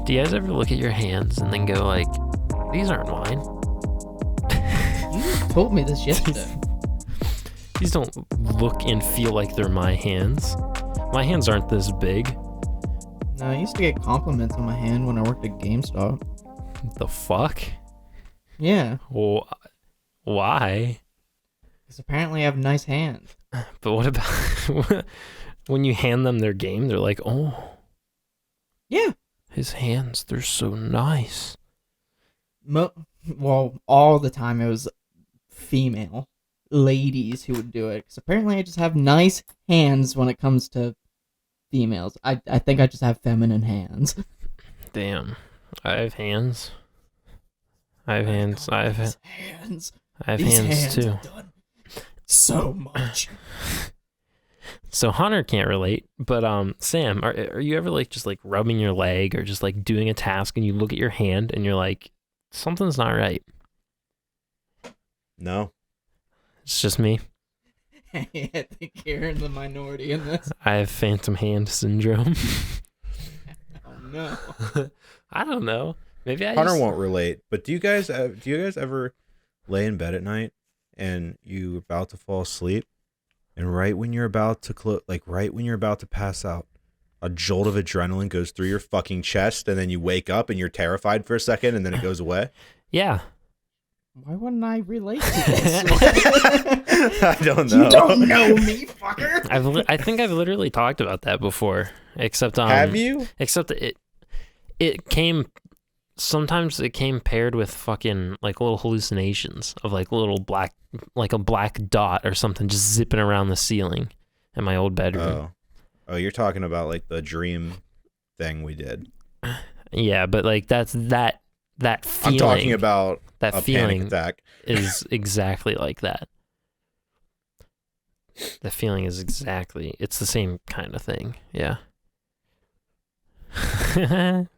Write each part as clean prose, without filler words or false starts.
Do you guys ever look at your hands and then go like, these aren't mine? You told me this yesterday. These don't look and feel like they're my hands. My hands aren't this big. No, I used to get compliments on my hand when I worked at GameStop. The fuck? Yeah, Well, why? because apparently I have nice hands. But what about when you hand them their game? They're like, oh, Yeah. his hands, they're so nice. Well, all the time it was female ladies who would do it. Because apparently I just have nice hands when it comes to females. I think I just have feminine hands. Damn. I have hands. I have hands. I have hands. I have These hands too. have done so much. So Hunter can't relate, but Sam, are you ever like just like rubbing your leg or just like doing a task and you look at your hand and you're like, something's not right? No. It's just me. I think you're in the minority in this. I have phantom hand syndrome. Oh no. I don't know. Maybe Hunter won't relate, but do you guys ever lay in bed at night and you're about to fall asleep, and right when you're about to right when you're about to pass out, a jolt of adrenaline goes through your fucking chest, and then you wake up and you're terrified for a second, and then it goes away? Yeah. Why wouldn't I relate to this? I don't know. You don't know me, fucker. I think I've literally talked about that before. Except Have you? Except it came. Sometimes it came paired with fucking like little hallucinations of like little black, like a black dot or something just zipping around the ceiling in my old bedroom. Oh, you're talking about like the dream thing we did. Yeah, but like that's that feeling. I'm talking about that a feeling panic attack. is exactly like that. The feeling is it's the same kind of thing. Yeah.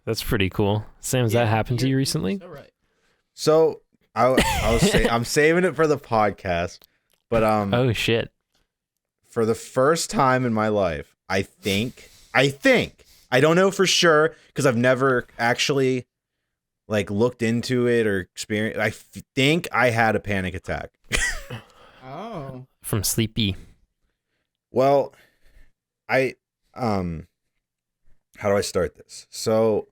That's pretty cool. Sam, has that happened to you recently? So right. So I'll say I'm saving it for the podcast, but Oh shit. for the first time in my life, I think I don't know for sure because I've never actually like looked into it or experienced. I think I had a panic attack. Oh. From sleepy. Well, how do I start this? So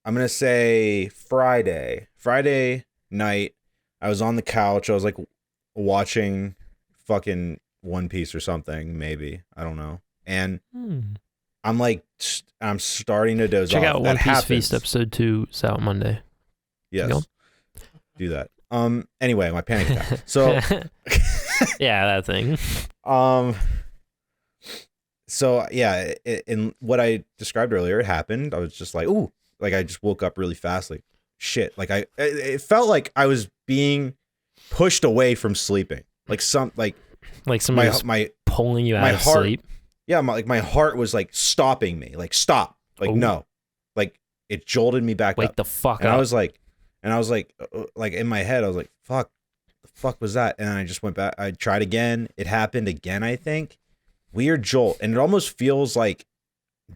I'm going to say Friday night, I was on the couch. I was like watching fucking One Piece or something, maybe. I don't know. And I'm like, I'm starting to doze off. Check out One Piece happens. Feast episode 2. It's out Monday. Yes. Do that. Anyway, my panic attack. So yeah, that thing. So yeah, in what I described earlier, it happened. I was just like, ooh, like I just woke up really fast, like shit. Like it felt like I was being pushed away from sleeping, like somebody somebody pulling you out of sleep. Yeah, my heart was like stopping me, like stop, like no, like it jolted me back. Wake up. the fuck and up. I was like in my head, I was like, fuck, the fuck was that? And I just went back. I tried again. It happened again, I think. Weird jolt, and it almost feels like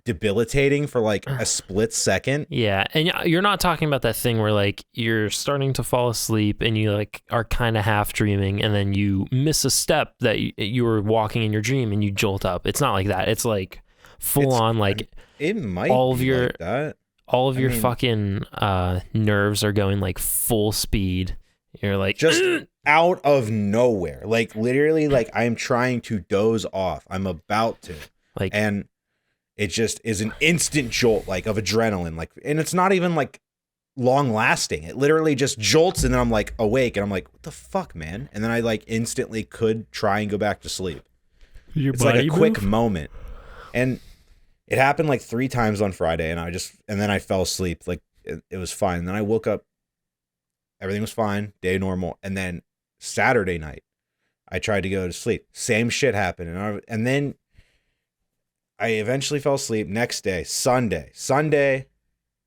debilitating for like a split second. Yeah, and you're not talking about that thing where like you're starting to fall asleep and you like are kind of half dreaming, and then you miss a step that you were walking in your dream and you jolt up. It's not like that. It's like full on like it might all of be your like that. All of your fucking nerves are going like full speed. You're like just out of nowhere, like literally, like I am trying to doze off. I'm about to, like, and it just is an instant jolt, like of adrenaline, like, and it's not even like long lasting. It literally just jolts, and then I'm like awake, and I'm like, what the fuck, man? And then I like instantly could try and go back to sleep. It's like a quick moment, and it happened like 3 times on Friday, and then I fell asleep. Like it was fine. And then I woke up. Everything was fine, day normal. And then Saturday night, I tried to go to sleep. Same shit happened. And then I eventually fell asleep. Next day, Sunday.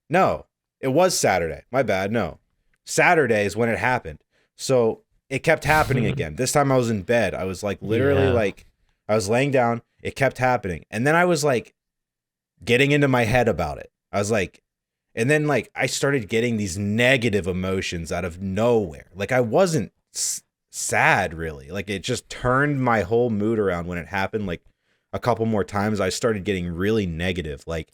No, it was Saturday. My bad. No. Saturday is when it happened. So it kept happening again. This time I was in bed. I was like literally like, I was laying down. It kept happening. And then I was like getting into my head about it. I was like, And then like I started getting these negative emotions out of nowhere. Like I wasn't sad really. Like it just turned my whole mood around when it happened. Like a couple more times I started getting really negative. Like,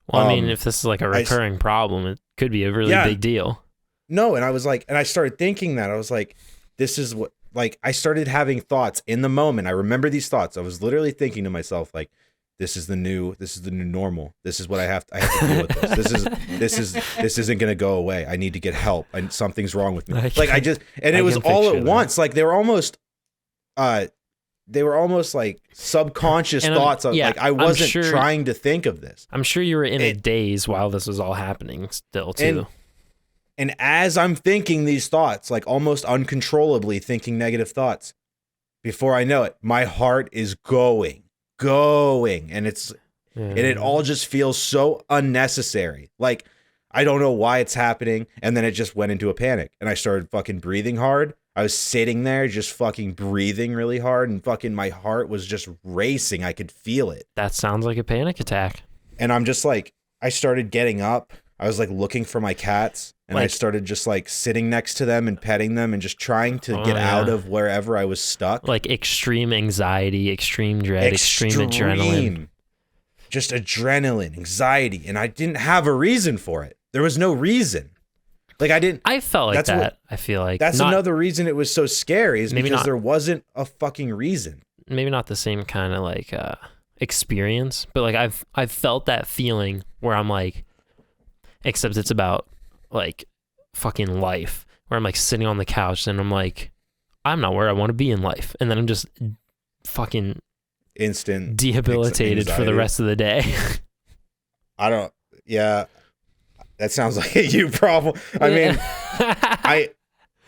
well, I mean, if this is like a recurring problem, it could be a really big deal. No. And I was like, and I started thinking that I was like, this is what, like, I started having thoughts in the moment. I remember these thoughts. I was literally thinking to myself, like, this is the new normal. This is what I have to deal with this. This isn't going to go away. I need to get help. And something's wrong with me. It was all at once. Like they were almost like subconscious thoughts. Like I wasn't trying to think of this. I'm sure you were in a daze while this was all happening still too. And as I'm thinking these thoughts, like almost uncontrollably thinking negative thoughts, before I know it, my heart is going, and it all just feels so unnecessary. Like I don't know why it's happening, and then it just went into a panic, and I started fucking breathing hard. I was sitting there just fucking breathing really hard, and fucking my heart was just racing. I could feel it. That sounds like a panic attack. And I'm just like, I started getting up. I was like looking for my cats, and I started just like sitting next to them and petting them and just trying to get out of wherever I was stuck. Like extreme anxiety, extreme dread, extreme adrenaline. Just adrenaline, anxiety. And I didn't have a reason for it. There was no reason. Like I felt like that. I feel like that's another reason it was so scary is because there wasn't a fucking reason. Maybe not the same kind of like experience, but like I've felt that feeling where I'm like, except it's about like fucking life, where I'm like sitting on the couch and I'm like, I'm not where I want to be in life, and then I'm just fucking instant debilitated for the rest of the day. That sounds like a you problem. I mean,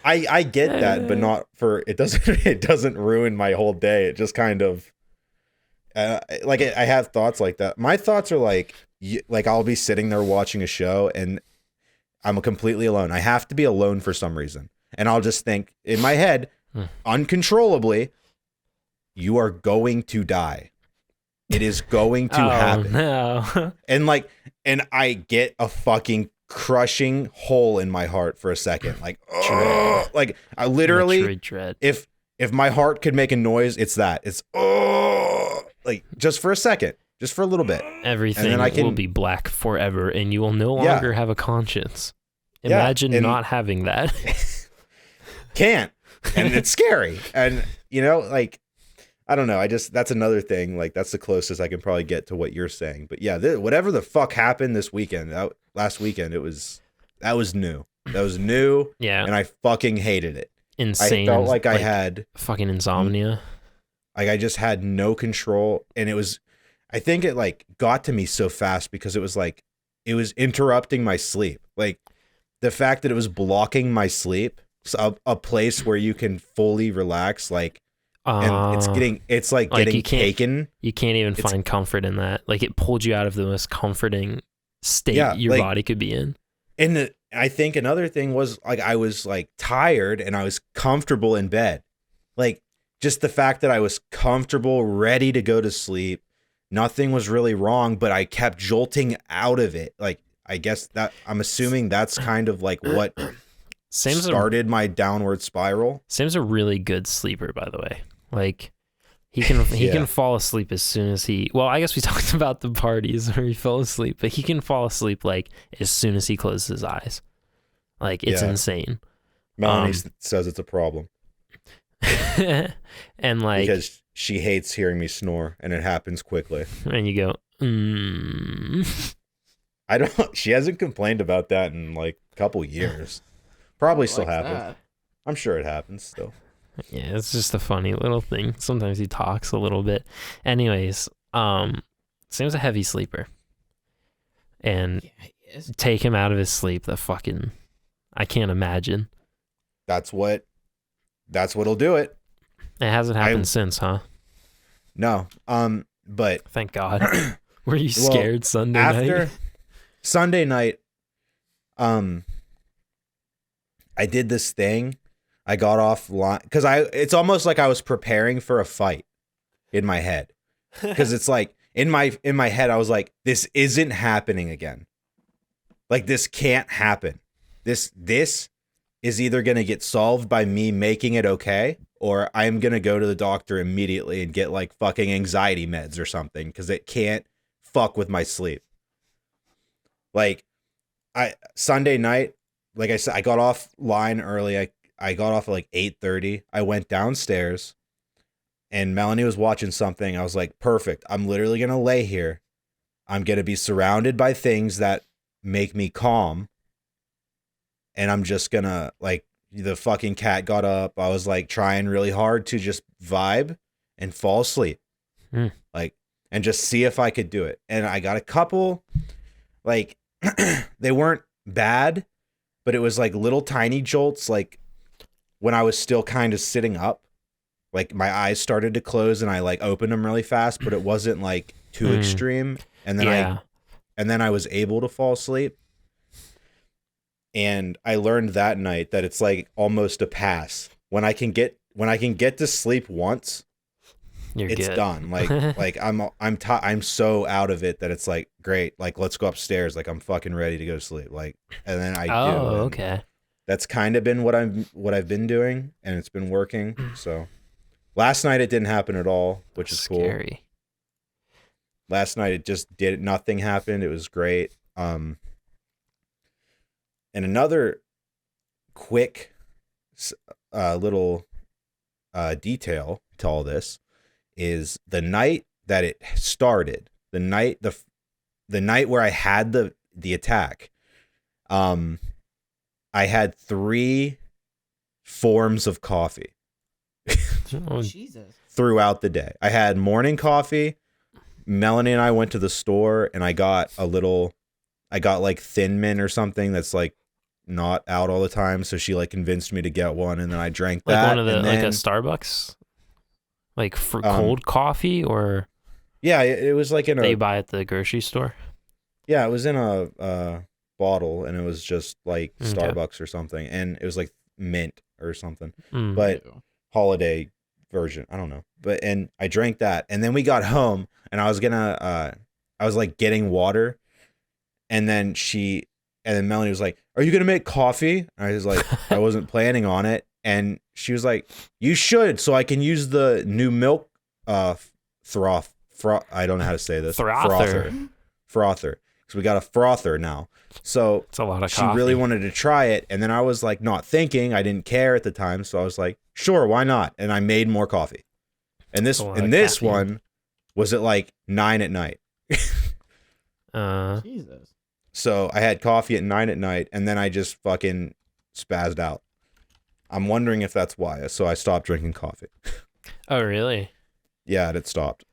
I get that, but not for it doesn't ruin my whole day. It just kind of like I have thoughts like that. My thoughts are like I'll be sitting there watching a show and I'm completely alone. I have to be alone for some reason. And I'll just think in my head, uncontrollably, you are going to die. It is going to happen. No. And I get a fucking crushing hole in my heart for a second. Like, like I literally, dread. If my heart could make a noise, it's that. It's like just for a second, just for a little bit. Everything will be black forever, and you will no longer have a conscience. Imagine not having that. Can't, and it's scary. And like, I don't know. That's another thing. Like that's the closest I can probably get to what you're saying. But yeah, whatever the fuck happened this weekend, last weekend, that was new. That was new. Yeah. And I fucking hated it. Insane. I felt like I had fucking insomnia. Like I just had no control, and I think it like got to me so fast because it was interrupting my sleep. Like the fact that it was blocking my sleep, a place where you can fully relax, like. And it's getting taken. You can't even find comfort in that. Like it pulled you out of the most comforting state your body could be in. And I think another thing was like I was like tired and I was comfortable in bed. Like just the fact that I was comfortable, ready to go to sleep. Nothing was really wrong, but I kept jolting out of it. Like I guess that I'm assuming that's kind of like what started my downward spiral. Sam's a really good sleeper, by the way. Like he can fall asleep as soon as I guess we talked about the parties where he fell asleep, but he can fall asleep like as soon as he closes his eyes. Like it's insane. Melanie says it's a problem. And like because she hates hearing me snore and it happens quickly. And you go, she hasn't complained about that in like a couple years. Probably still happens. I'm sure it happens still. Yeah, it's just a funny little thing. Sometimes he talks a little bit. Anyways, Sam's a heavy sleeper. And take him out of his sleep, I can't imagine. That's what'll do it. It hasn't happened since, huh? No. But thank God. Were you scared Sunday night? After Sunday night, I did this thing. I got offline because it's almost like I was preparing for a fight in my head. Because it's like in my head, I was like, this isn't happening again. Like, this can't happen. This is either going to get solved by me making it okay, or I'm going to go to the doctor immediately and get like fucking anxiety meds or something, because it can't fuck with my sleep. Like, Sunday night, like I said, I got offline early. I got off at like 8:30. I went downstairs and Melanie was watching something. I was like, perfect. I'm literally going to lay here. I'm going to be surrounded by things that make me calm. And I'm just going to, like, the fucking cat got up. I was like trying really hard to just vibe and fall asleep. Like, and just see if I could do it. And I got a couple, like, they weren't bad, but it was like little tiny jolts. Like, when I was still kind of sitting up, like my eyes started to close and I like opened them really fast, but it wasn't like too extreme. And then I was able to fall asleep. And I learned that night that it's like almost a pass. When I can get to sleep once, it's good. Done. Like I'm so out of it that it's like, great. Like, let's go upstairs. Like, I'm fucking ready to go to sleep. Like, and then I do. Oh, okay. That's kind of been what I've been doing, and it's been working. So last night it didn't happen at all, which is scary. Cool. Last night it just nothing happened. It was great. And another quick little detail to all this is the night that it started, the night where I had the attack. I had 3 forms of coffee Jesus. throughout the day. I had morning coffee. Melanie and I went to the store and I got like Thin Mint or something that's like not out all the time. So she like convinced me to get one, and then I drank that. Like one of the, like a Starbucks, like for cold coffee, or yeah, it was like that you buy at the grocery store. Yeah, it was in a bottle, and it was just like Starbucks or something, and it was like mint or something, but holiday version. I don't know, and I drank that, and then we got home, and I was like getting water, and then Melanie was like, "Are you gonna make coffee?" And I was like, I wasn't planning on it, and she was like, "You should, so I can use the new milk I don't know how to say this. Frother. So we got a frother now. So it's a lot of she coffee. really wanted to try it, and then I was like not thinking. I didn't care at the time, so I was like, sure, why not? And I made more coffee. And this one was at like 9 p.m. Jesus. So I had coffee at 9 p.m, and then I just fucking spazzed out. I'm wondering if that's why. So I stopped drinking coffee. Oh, really? Yeah, it stopped.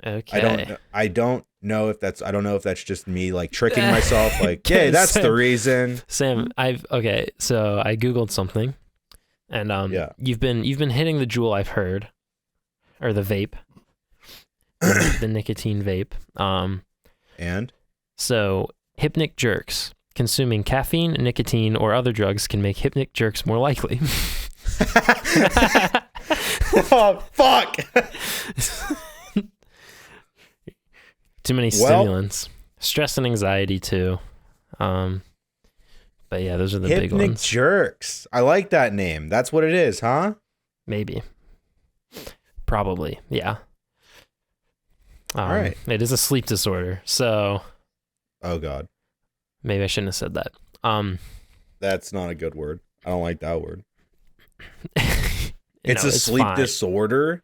Okay. I don't know if that's just me like tricking myself. Like, hey, that's the reason. Sam, so I Googled something, and you've been hitting the jewel, I've heard, or the vape, the nicotine vape. And so hypnic jerks. Consuming caffeine, nicotine, or other drugs can make hypnic jerks more likely. Oh, fuck. Too many stimulants. Stress and anxiety too. But yeah, those are the big ones. Hypnic jerks. I like that name. That's what it is, huh? Maybe. Probably, yeah. All right. It is a sleep disorder, so... Oh, God. Maybe I shouldn't have said that. That's not a good word. I don't like that word. It's a sleep disorder?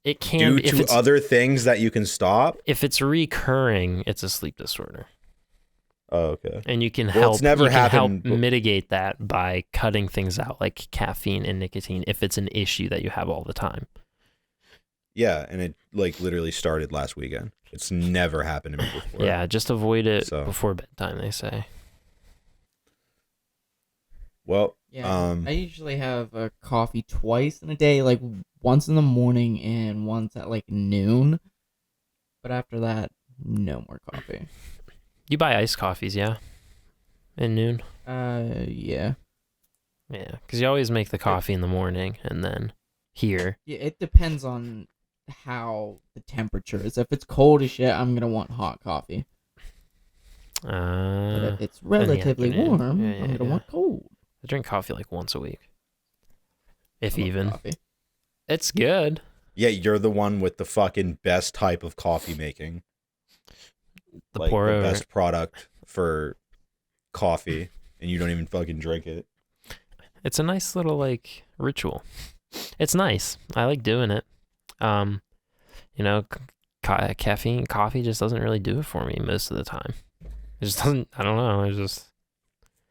It can due to other things that you can stop? If it's recurring, it's a sleep disorder. Oh, okay. And you can help happened mitigate that by cutting things out like caffeine and nicotine if it's an issue that you have all the time. Yeah, and it like literally started last weekend. It's never happened to me before. Yeah, just avoid it before bedtime, they say. Well, yeah, I usually have a coffee twice in a day, like once in the morning and once at like noon. But after that, no more coffee. You buy iced coffees, yeah? In noon? Yeah. Yeah, because you always make the coffee in the morning and then here. Yeah, it depends on how the temperature is. If it's cold as shit, I'm gonna want hot coffee. But if it's relatively warm, I'm gonna want cold. I drink coffee like once a week, if I love even. coffee. It's good. Yeah, you're the one with the fucking best type of coffee making. The like pour the over. best product for coffee, and you don't even fucking drink it. It's a nice little like ritual. It's nice. I like doing it. Caffeine, coffee just doesn't really do it for me most of the time. It just doesn't. I don't know. It's just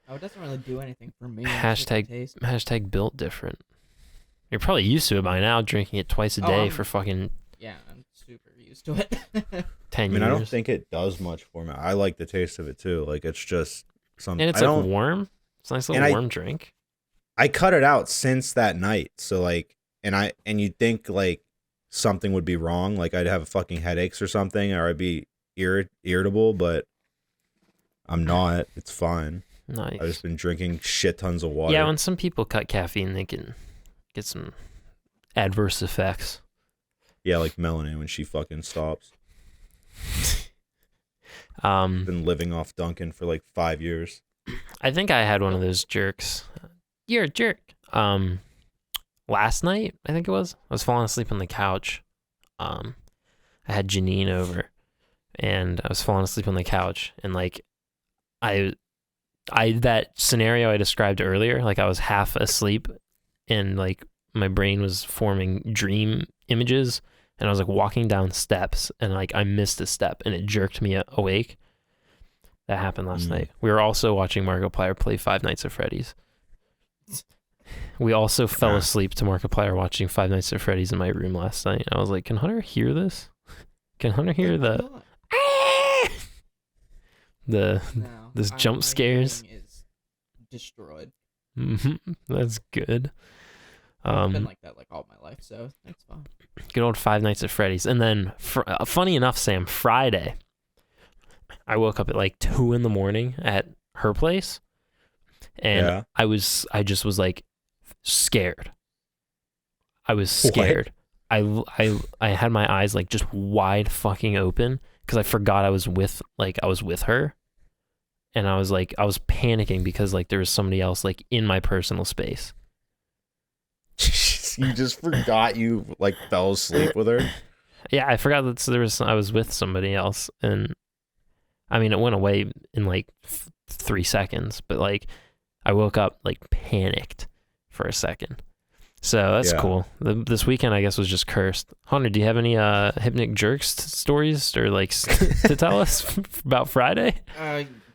Oh, it doesn't really do anything for me. hashtag built different. You're probably used to it by now, drinking it twice a day for fucking Yeah, I'm super used to it. 10 years. I don't think it does much for me. I like the taste of it too. Like it's just some. And it's like warm. It's a nice little warm drink. I cut it out since that night. So like, and you'd think like something would be wrong. Like I'd have fucking headaches or something, or I'd be irritable, but I'm not. It's fine. Nice. I've just been drinking shit tons of water. Yeah, when some people cut caffeine, they can get some adverse effects. Yeah, like Melanie when she fucking stops. Been living off Dunkin' for like 5 years. I think I had one of those jerks. You're a jerk. Last night, I think it was. I was falling asleep on the couch. I had Janine over, and I was falling asleep on the couch, and like, I that scenario I described earlier, like I was half asleep, and like my brain was forming dream images, and I was like walking down steps, and like I missed a step, and it jerked me awake. That happened last night. We were also watching Markiplier play Five Nights at Freddy's. We also fell asleep to Markiplier watching Five Nights at Freddy's in my room last night. I was like, can Hunter hear this? Can Hunter hear this jump scares? Is destroyed. That's good. It's been like that like all my life, so it's fine. Good old Five Nights at Freddy's. And then, funny enough, Sam, Friday, I woke up at like 2 a.m. at her place, and I just was like scared. I was scared. I had my eyes like just wide fucking open because I forgot I was with her, and I was panicking because like there was somebody else like in my personal space. You just forgot you like fell asleep with her? Yeah, I forgot that I was with somebody else, and I mean it went away in like 3 seconds, but like I woke up like panicked for a second. So that's cool. This weekend I guess was just cursed. Hunter, do you have any hypnic jerks stories or like to tell us about Friday?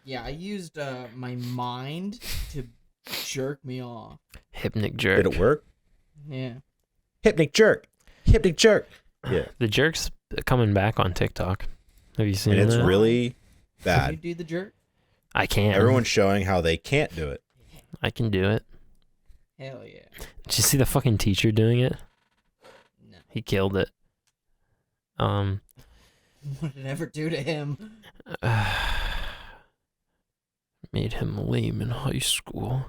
Yeah, I used my mind to jerk me off. Hypnic jerk. Did it work? Yeah. Hypnic jerk. Hypnic jerk. Yeah. The jerk's coming back on TikTok. Have you seen it? And it's really bad. Can you do the jerk? I can't. Everyone's showing how they can't do it. I can do it. Hell yeah. Did you see the fucking teacher doing it? No. He killed it. What did it ever do to him? Made him lame in high school.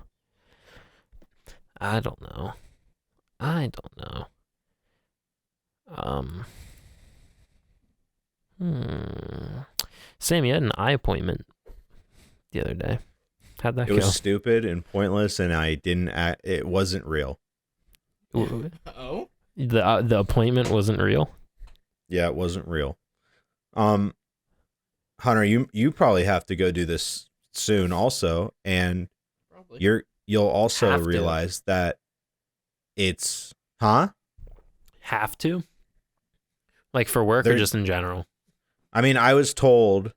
I don't know. Sam, you had an eye appointment the other day. How'd that go? It was stupid and pointless, and it wasn't real. Oh? The appointment wasn't real? Yeah, it wasn't real. Hunter, you probably have to go do this soon also, and Probably. you'll also realize that it's Have to? Like for work or just in general? I mean, I was told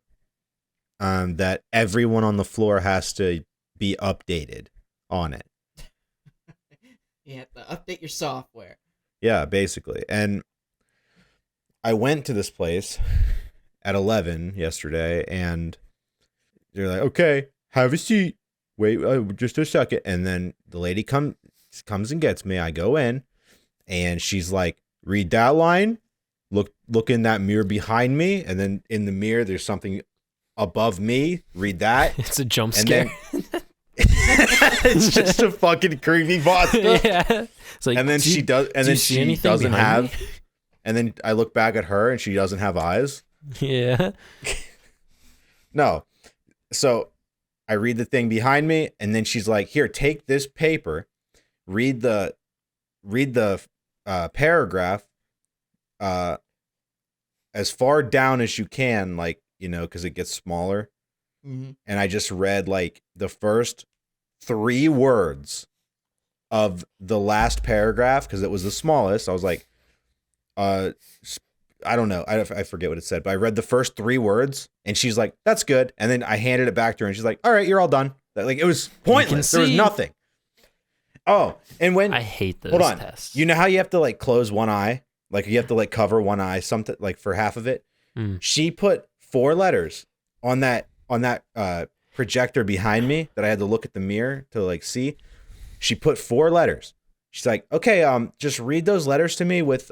that everyone on the floor has to be updated on it. You have to update your software. Yeah, basically. And I went to this place at 11 yesterday, and they're like, okay, have a seat. Wait just a second. And then the lady comes and gets me. I go in, and she's like, read that line. Look in that mirror behind me. And then in the mirror, there's something above me. Read that. It's a jump scare. It's just a fucking creepypasta. Yeah. It's like, and then she doesn't have. Me? And then I look back at her, and she doesn't have eyes. Yeah. No. So I read the thing behind me, and then she's like, "Here, take this paper, read the paragraph as far down as you can, like, you know, because it gets smaller." Mm-hmm. And I just read like the first 3 words of the last paragraph because it was the smallest. I was like, I don't know. I forget what it said, but I read the first 3 words, and she's like, "That's good." And then I handed it back to her, and she's like, "All right, you're all done." Like, it was pointless. There was nothing. Oh, and when I hate those hold on, tests. you know how you have to like close one eye, like you have to like cover one eye, something like for half of it. She put 4 letters on that projector behind me that I had to look at the mirror to like see. She put 4 letters. She's like, "Okay, just read those letters to me with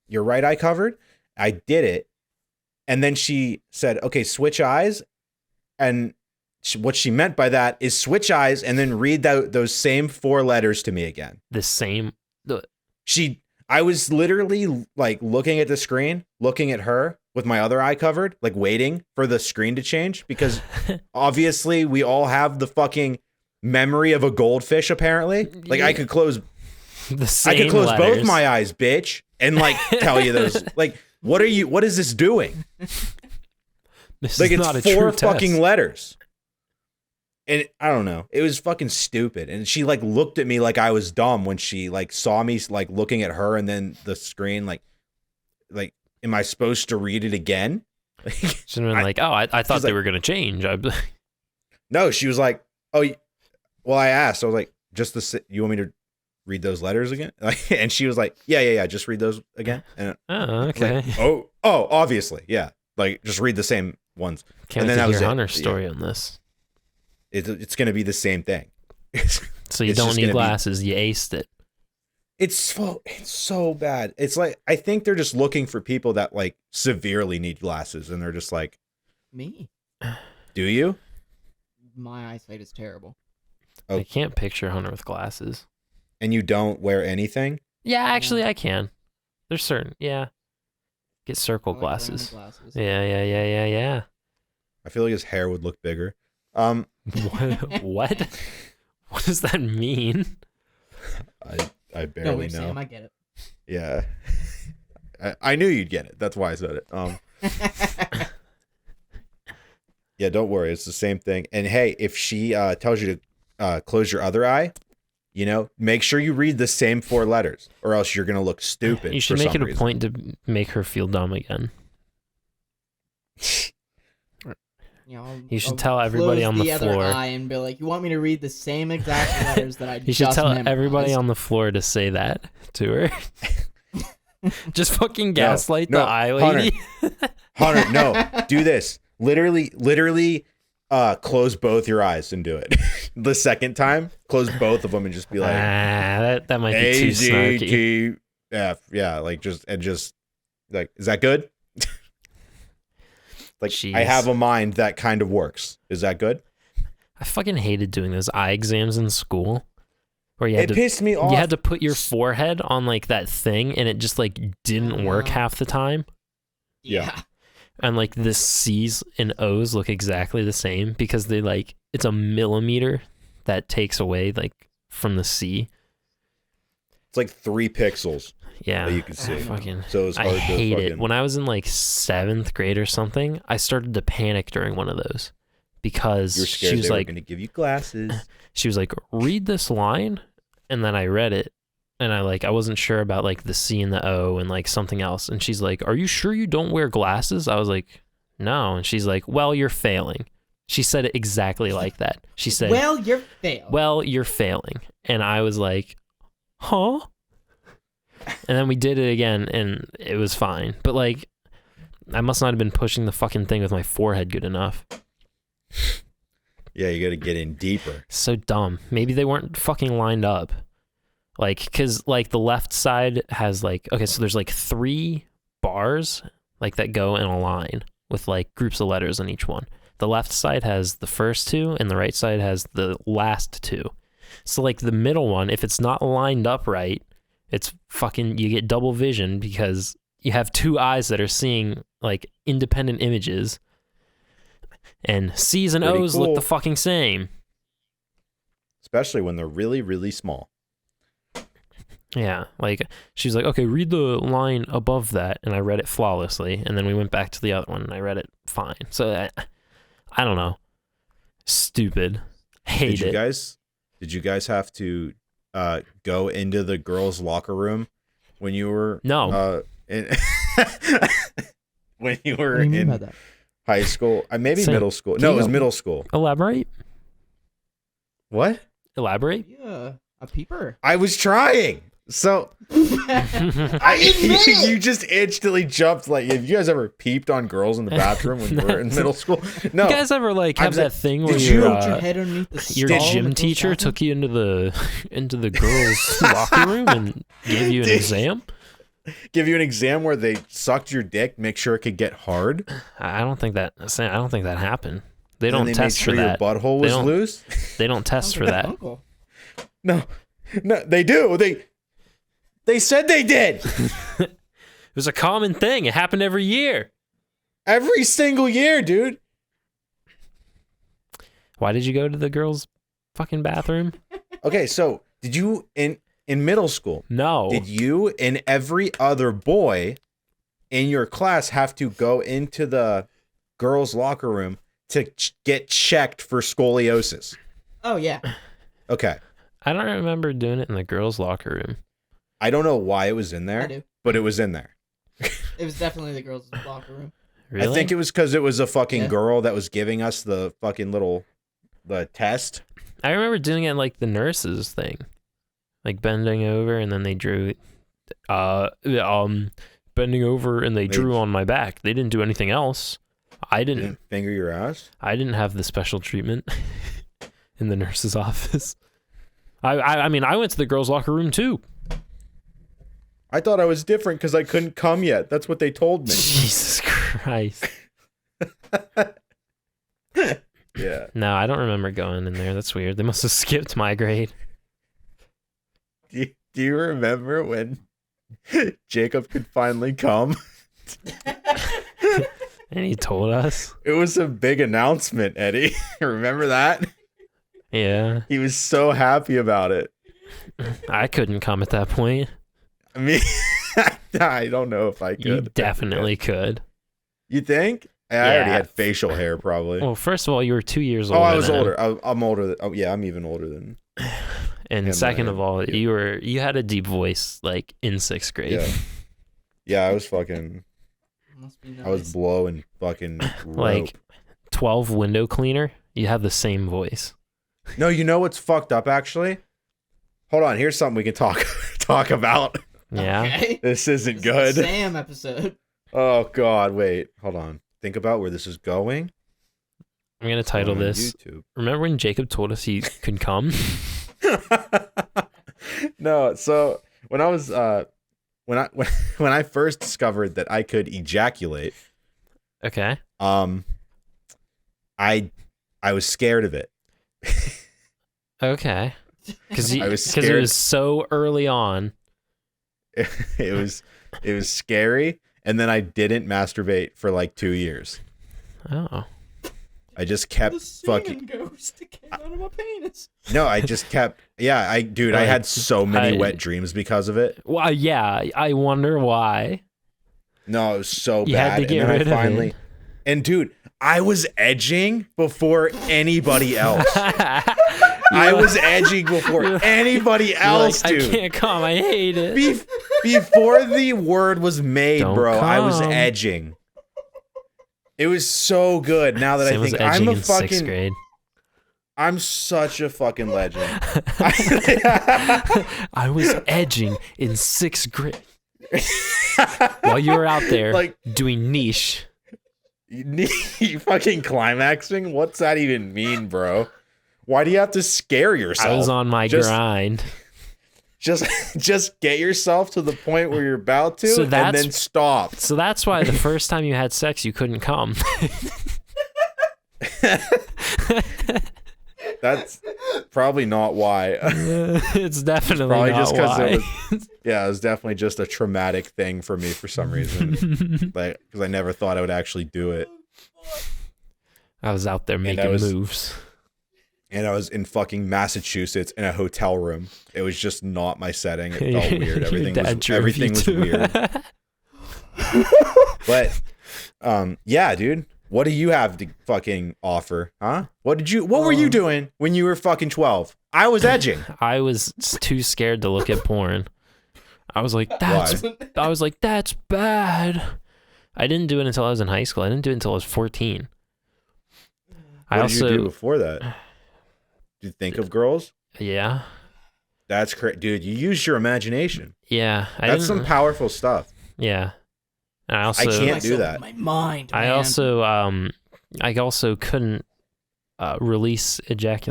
your right eye covered." I did it. And then she said, "Okay, switch eyes." And what she meant by that is switch eyes and then read those same 4 letters to me again. I was literally like looking at the screen, looking at her with my other eye covered, like waiting for the screen to change because obviously we all have the fucking memory of a goldfish apparently. Like I could close both my eyes, bitch, and like tell you those. Like, what is this doing? Like, it's 4 fucking letters. And I don't know. It was fucking stupid. And she like looked at me like I was dumb when she like saw me like looking at her and then the screen like am I supposed to read it again? She's been like, "Oh, I thought they were going to change." No, she was like, "Oh, well, I asked. I was like, you want me to read those letters again?" And she was like, yeah, just read those again. And oh, okay. Like, oh, obviously, yeah. Like, just read the same ones. Can't and wait then to hear Hunter's story on this. It's going to be the same thing. So you don't need glasses. You aced it. It's so bad. It's like, I think they're just looking for people that like severely need glasses, and they're just like, me. Do you? My eyesight is terrible. Oh. I can't picture Hunter with glasses. And you don't wear anything? Yeah, actually, I can. There's certain, get circle glasses. Yeah. I feel like his hair would look bigger. What? What does that mean? I barely know. Sam, I get it. Yeah. I knew you'd get it. That's why I said it. Yeah, don't worry. It's the same thing. And hey, if she tells you to close your other eye, you know, make sure you read the same 4 letters, or else you're gonna look stupid. You should make it a point to make her feel dumb again. You should tell everybody on the floor. Other eye and be like, "You want me to read the same exact letters that I just You should tell memorized?" everybody on the floor to say that to her. Just fucking gaslight the eye lady. Hunter, no, do this. Literally, close both your eyes and do it. The second time, close both of them and just be like, that might be too snarky. Yeah, like just like, is that good? Like, jeez. I have a mind that kind of works. Is that good? I fucking hated doing those eye exams in school. Where it pissed me off. You had to put your forehead on like that thing, and it just like didn't work half the time. Yeah. And like the C's and O's look exactly the same because they like it's a millimeter that takes away like from the C. It's like 3 pixels. Yeah, that you can see. So it's hard I hate it. When I was in like 7th grade or something, I started to panic during one of those because you're scared she was they like, were going to give you glasses. She was like, "Read this line," and then I read it, and I wasn't sure about like the C and the O and like something else, and she's like, "Are you sure you don't wear glasses?" I was like, "No," and she's like, "Well, you're failing." She said it exactly like that. She said, "Well, you're failing." Well, you're failing, and I was like, "Huh?" And then we did it again, and it was fine. But, like, I must not have been pushing the fucking thing with my forehead good enough. Yeah, you got to get in deeper. So dumb. Maybe they weren't fucking lined up. Like, because, like, the left side has, like, okay, so there's, like, 3 bars, like, that go in a line with, like, groups of letters on each one. The left side has the first 2, and the right side has the last 2. So, like, the middle one, if it's not lined up right, it's fucking, you get double vision because you have 2 eyes that are seeing like independent images. And C's and Pretty O's cool. look the fucking same. Especially when they're really, really small. Yeah, like she's like, okay, read the line above that, and I read it flawlessly, and then we went back to the other one, and I read it fine. So I don't know, stupid, hate Did you it. Did you guys have to go into the girls' locker room when you were No. when you were What do you mean by in that? high school? Maybe Same. middle school. Can No, you it was go- middle school. Elaborate. What? Elaborate. Yeah, a peeper. I was trying. So you just instantly jumped. Like, have you guys ever peeped on girls in the bathroom when you were in middle school? No. You guys ever like have I'm that saying, thing where did your you- Put your head underneath the your stall in the gym girls' teacher bathroom? took you into the girls' locker room and gave you an Did- exam? give you an exam where they sucked your dick, make sure it could get hard? I don't think that happened. They And don't they test made sure for that. your butthole They was don't- loose? They don't test Sounds for like that. an uncle. No, they do. They said they did. It was a common thing. It happened every year. Every single year, dude. Why did you go to the girls' fucking bathroom? Okay, so did you in middle school? No. Did you and every other boy in your class have to go into the girls' locker room to get checked for scoliosis? Oh yeah. Okay. I don't remember doing it in the girls' locker room. I don't know why it was in I there, do. but it was in there. It was definitely the girls' locker room. Really? I think it was because it was a fucking Yeah. girl that was giving us the fucking the test. I remember doing it like the nurses thing, like bending over and then they drew, bending over and they drew on my back. They didn't do anything else. I didn't. Didn't finger your ass. I didn't have the special treatment in the nurse's office. I mean, I went to the girls' locker room too. I thought I was different because I couldn't come yet. That's what they told me. Jesus Christ. Yeah. No, I don't remember going in there. That's weird. They must have skipped my grade. Do you remember when Jacob could finally come? And he told us. It was a big announcement, Eddie. Remember that? Yeah. He was so happy about it. I couldn't come at that point. I mean, I don't know if I could. You definitely could. You think? I already Yeah. had facial hair, probably. Well, first of all, you were 2 years older. Oh, I was than him. older. I'm older. Oh, yeah, I'm even older than. And him, second I of am. all, Yeah. you had a deep voice like in 6th grade. Yeah. Yeah, I was fucking. Must be nice. I was blowing fucking rope. Like 12 window cleaner. You have the same voice. No, you know what's fucked up actually? Hold on, here's something we can talk about. Yeah. Okay. This isn't This good. is a Sam episode. Oh god, wait. Hold on. Think about where this is going. I'm going to title On this. YouTube. Remember when Jacob told us he could come? No, so when I was when I first discovered that I could ejaculate, Okay. I was scared of it. Okay. Because I was it scared. was so early on. It was scary, and then I didn't masturbate for like 2 years. Oh. I just kept The singing fucking ghost that came out of my penis. no. I just kept I Like, had so many I- wet dreams because of it. Well, yeah. I wonder why. No, it was so You bad. had to get and then rid I of finally, it. and dude, I was edging before anybody else. I was edging before anybody You're else, like, I dude. can't come. I hate it. Before the word was made, Don't bro, I was come. edging. It was so good. Now that Sam I was think edging I'm a in 6th fucking, grade. I'm such a fucking legend. I was edging in 6th grade. While you were out there Like- doing niche. You fucking climaxing? What's that even mean, bro? Why do you have to scare yourself? I was on my Just- grind. Just get yourself to the point where you're about to, So and that's- then stop. So that's why the first time you had sex, you couldn't come. That's probably not why. It's definitely Probably not just because why. it was. Yeah, it was definitely just a traumatic thing for me for some reason. Like, because I never thought I would actually do it. I was out there making moves. And I was in fucking Massachusetts in a hotel room. It was just not my setting. It felt weird. Everything was weird. But yeah, dude. What do you have to fucking offer? Huh? What were you doing when you were fucking 12? I was edging. I was too scared to look at porn. I was like, that's bad. I didn't do it until I was in high school. I didn't do it until I was 14. What did you do before that? Did you think of girls? Yeah. That's correct. Dude, you used your imagination. Yeah. That's some powerful stuff. Yeah. I can't do that. My mind, man. I also couldn't release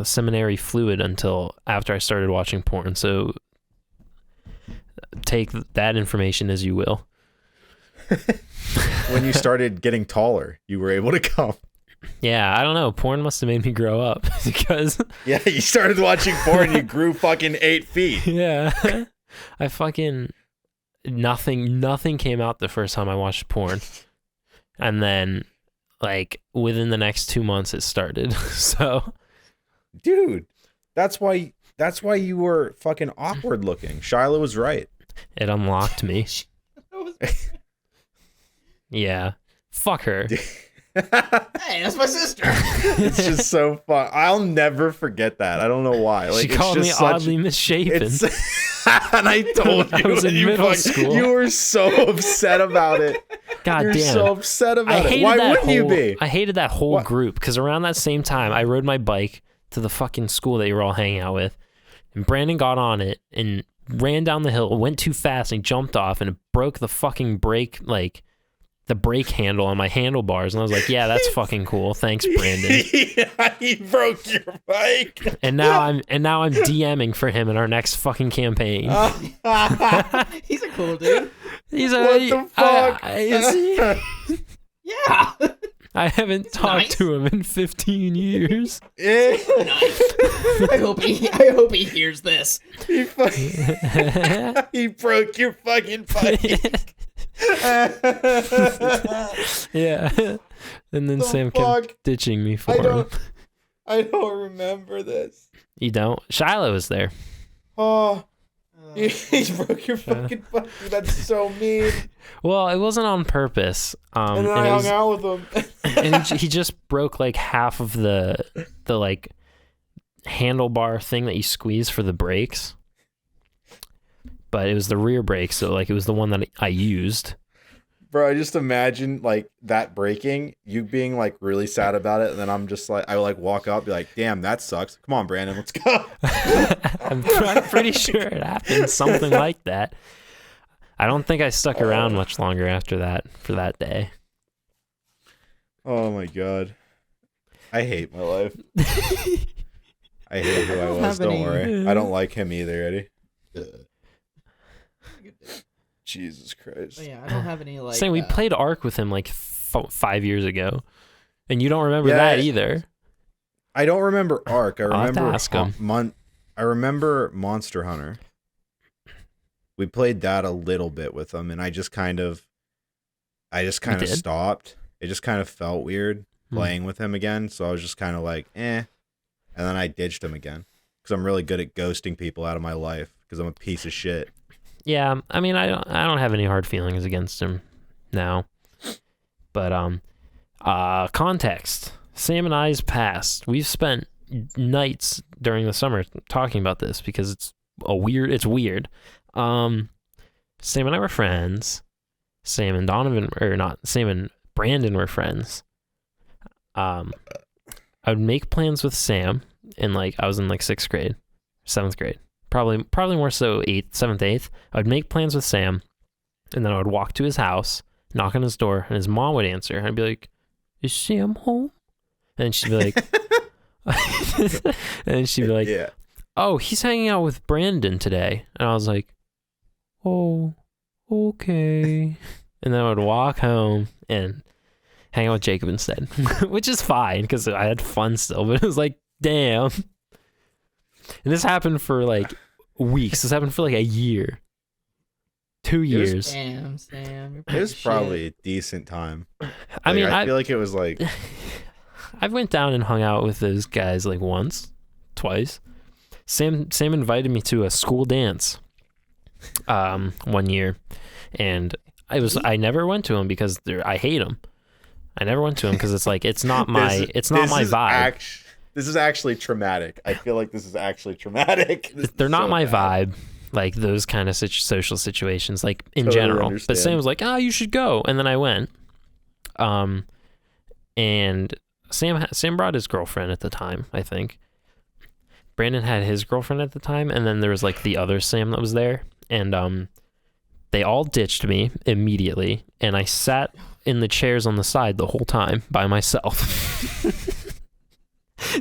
seminary fluid until after I started watching porn. So take that information as you will. When you started getting taller, you were able to come. Yeah, I don't know. Porn must have made me grow up because... Yeah, you started watching porn, you grew fucking 8 feet. Yeah. I fucking... Nothing came out the first time I watched porn. And then, like, within the next 2 months, it started. So... Dude, that's why you were fucking awkward looking. Shiloh was right. It unlocked me. Yeah. Fuck her. Hey, that's my sister. It's just so fun. I'll never forget that. I don't know why. Like, she called me oddly misshapen. And I told you, I was in middle school. You were so upset about it. God You're damn. so upset about it. Why wouldn't you be? I hated that whole group because around that same time, I rode my bike to the fucking school that you were all hanging out with, and Brandon got on it and ran down the hill, went too fast, and he jumped off, and it broke the fucking brake, like, the brake handle on my handlebars, and I was like, yeah, that's fucking cool. Thanks, Brandon. Yeah, he broke your bike. And now I'm DMing for him in our next fucking campaign. He's a cool dude. What the fuck? Yeah. I haven't talked to him in 15 years. I hope he hears this. He broke your fucking bike. Yeah. And then Sam kept ditching me for him. I don't remember this. You don't? Shiloh was there. Oh. He broke your fucking bike. That's so mean. Well, it wasn't on purpose. And then I hung out with him. And he just broke like half of the like handlebar thing that you squeeze for the brakes. But it was the rear brake, so like it was the one that I used. Bro, I just imagine like that breaking, you being like really sad about it, and then I'm just like, I like walk up, be like, damn, that sucks. Come on, Brandon, let's go. I'm pretty sure it happened, something like that. I don't think I stuck around much longer after that for that day. Oh my god, I hate my life. I hate who I was. Don't worry, I don't like him either, Eddie. Jesus Christ. But yeah, I don't have any like. Saying we played Ark with him like 5 years ago, and you don't remember that either. I don't remember Ark. I remember ask him. I remember Monster Hunter. We played that a little bit with him, and I just kind of stopped. It just kind of felt weird playing with him again, so I was just kind of like, eh. And then I ditched him again because I'm really good at ghosting people out of my life because I'm a piece of shit. Yeah, I mean, I don't have any hard feelings against him now. But context. Sam and I's past. We've spent nights during the summer talking about this because it's weird. Sam and I were friends. Sam and Brandon were friends. I would make plans with Sam and like I was in like 6th grade, 7th grade. Probably more so 8th, 7th, 8th. I would make plans with Sam, and then I would walk to his house, knock on his door, and his mom would answer. And I'd be like, "Is Sam home?" And she'd be like, Yeah. "Oh, he's hanging out with Brandon today." And I was like, "Oh, okay." And then I would walk home and hang out with Jacob instead, which is fine because I had fun still. But it was like, damn. And this happened for like weeks. This happened for like a year. 2 years. Damn, Sam. It was probably a decent time. I mean, I feel like it was like... I've went down and hung out with those guys like once, twice. Sam invited me to a school dance one year, and I never went to him because I hate him. I never went to him because it's like it's not my vibe. This is actually traumatic. I feel like this is actually traumatic. They're not my vibe. Like those kind of social situations, like in Totally general. understand. But Sam was like, you should go. And then I went. And Sam brought his girlfriend at the time, I think. Brandon had his girlfriend at the time. And then there was like the other Sam that was there. And they all ditched me immediately. And I sat in the chairs on the side the whole time by myself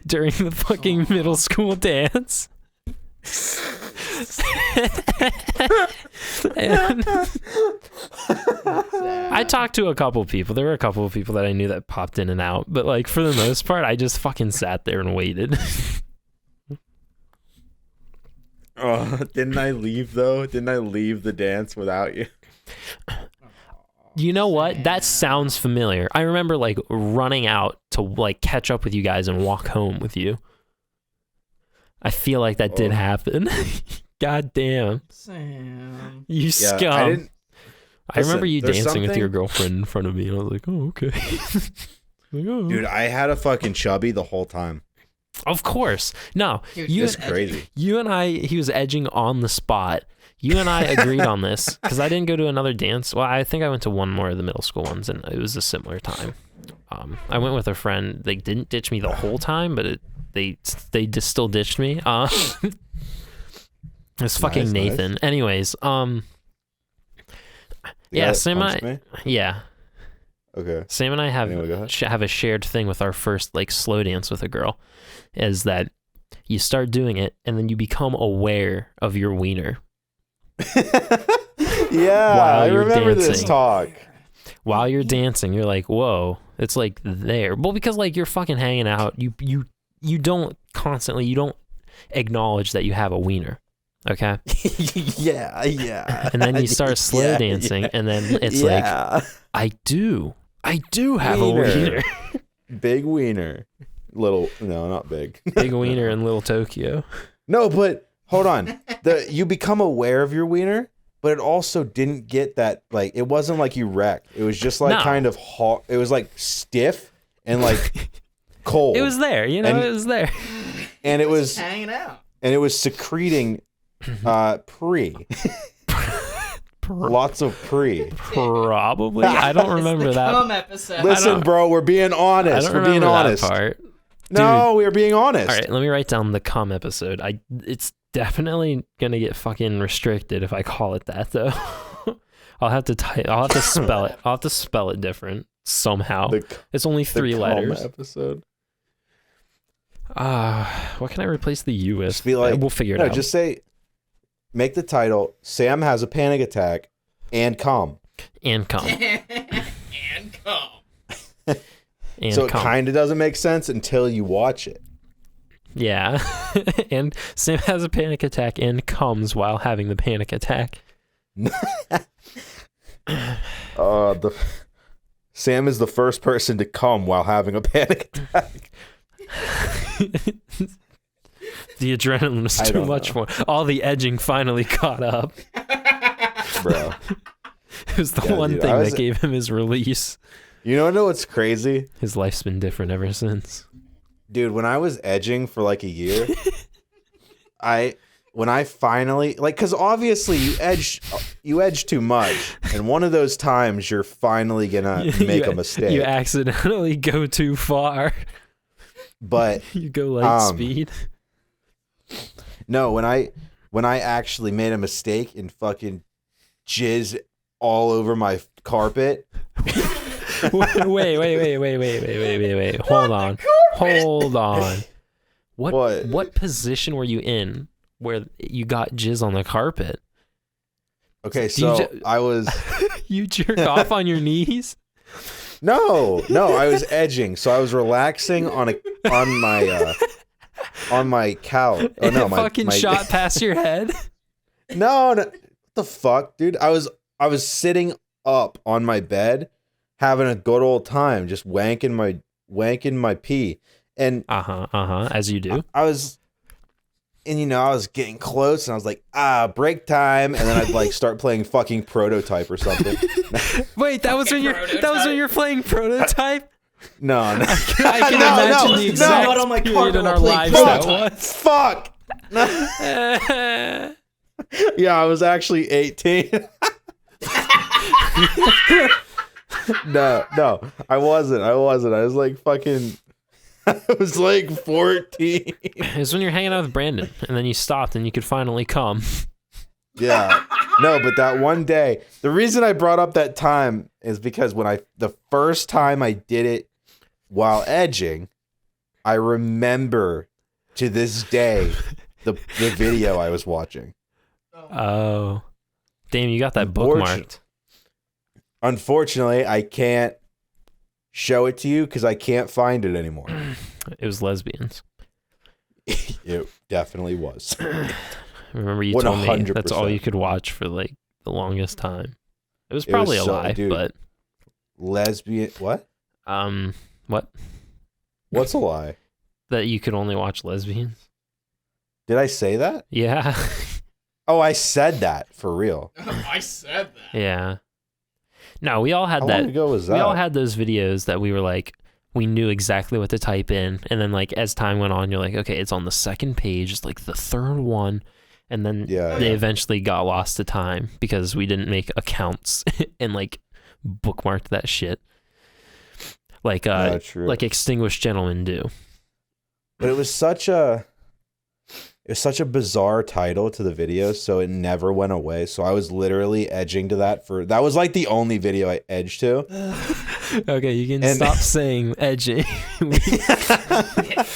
during the fucking middle school dance. And I talked to a couple people. There were a couple of people that I knew that popped in and out, but like for the most part, I just fucking sat there and waited. Didn't I leave though? Didn't I leave the dance without you? You know what? That sounds familiar. I remember like running out to like catch up with you guys and walk home with you. I feel like that did happen. God damn. Sam. You scum. I remember you dancing with something- your girlfriend in front of me, and I was like, oh, okay. Like, oh. Dude, I had a fucking chubby the whole time. Of course. No, Dude, you It's crazy. You and I, he was edging on the spot. You and I agreed on this because I didn't go to another dance. Well, I think I went to one more of the middle school ones, and it was a similar time. I went with a friend. They didn't ditch me the whole time, but they just still ditched me. It's fucking Nice, Nathan. nice. Anyways, yeah, Sam and I, yeah, Okay. Sam and I have Anyway, go ahead. have a shared thing with our first like slow dance with a girl, is that you start doing it and then you become aware of your wiener Yeah, While I you're remember this dancing. talk. while you're dancing. You're like, whoa, it's like there. Well, because like you're fucking hanging out, you don't constantly, you don't acknowledge that you have a wiener. Okay. Yeah. And then you start slow dancing, and then it's like, I do have a Wiener. wiener. Big wiener. No, not big. Big wiener in Little Tokyo. No, but hold on. You become aware of your wiener, but it also didn't get that, like, it wasn't like you wrecked. It was just like No. kind of hot. It was like stiff and like cold. It was there, you know, And- it was there. and it was hanging out. and it was secreting pre. Lots of pre. Probably. I don't remember that. Come episode. Listen, bro, we're being I honest. don't We're being remember honest. that part. No, we are being honest. All right, let me write down the cum episode. It's definitely gonna get fucking restricted if I call it that, though. I'll have to spell it. I'll have to spell it different somehow. It's only 3 calm letters. Episode. What can I replace the U with? Just be like, We'll figure it no, out. just say, make the title, Sam has a panic attack and cum. And cum. and come. And So it cum. kind of doesn't make sense until you watch it. Yeah. And Sam has a panic attack and comes while having the panic attack. Sam is the first person to cum while having a panic attack. The adrenaline was I too don't much know. for all the edging finally caught up. Bro. It was the Yeah, one dude, thing I was- that gave him his release. You know what's crazy? His life's been different ever since. Dude, when I was edging for like a year, when I finally, like, because obviously you edge too much, and one of those times you're finally gonna make a mistake. You accidentally go too far. But You go light speed. no, when I actually made a mistake and fucking jizz all over my carpet. Wait. Hold on. What position were you in where you got jizz on the carpet? Okay, Do you so I was You jerk off on your knees? no, I was edging, so I was relaxing on my couch. Oh And no, it my fucking shot past your head. No, what the fuck, dude? I was sitting up on my bed, having a good old time, just wanking wanking my pee. And as you do. I was getting close and I was like, break time. And then I'd like start playing fucking Prototype or something. Wait, that was when you're playing Prototype? No. I can imagine the exact period in our lives that was. Fuck. Yeah, I was actually 18. No, I wasn't. I was like fucking. I was like 14. It was when you're hanging out with Brandon, and then you stopped, and you could finally come. Yeah. No, but that one day, the reason I brought up that time is because the first time I did it while edging, I remember to this day the video I was watching. Oh, damn! You got that bookmarked. Unfortunately, I can't show it to you because I can't find it anymore. It was lesbians. It definitely was. Remember you 100%. told me that's all you could watch for like the longest time. It was probably a lie, dude, but lesbian what? What? What's a lie? That you could only watch lesbians? Did I say that? Yeah. Oh, I said that for real. I said that. Yeah. No, we all had How that. long ago was that? We all had those videos that we were like, we knew exactly what to type in, and then like as time went on, you're like, okay, it's on the second page, it's like the third one, and then they eventually got lost to time because we didn't make accounts and like bookmarked that shit, like Extinguished Gentlemen do. But it was such a bizarre title to the video, so it never went away. So I was literally edging to that was like the only video I edged to. Okay, you can stop saying edging. The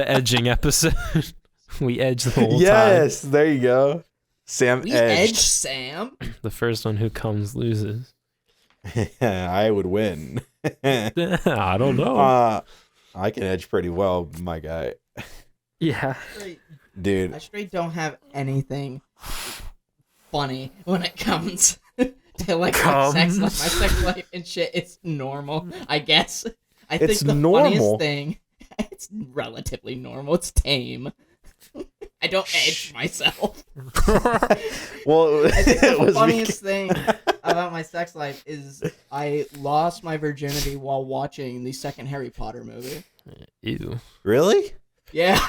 edging episode. We edged the whole time. Yes, there you go. Sam we edged. edged Sam. The first one who comes loses. I would win. I don't know. I can edge pretty well, my guy. Yeah. Dude. I straight don't have anything funny when it comes to like my sex life and shit. It's normal, I guess. I think the funniest thing, it's relatively normal. It's tame. I don't edge myself. Well, I think the funniest thing about my sex life is I lost my virginity while watching the second Harry Potter movie. Ew. Really? Yeah.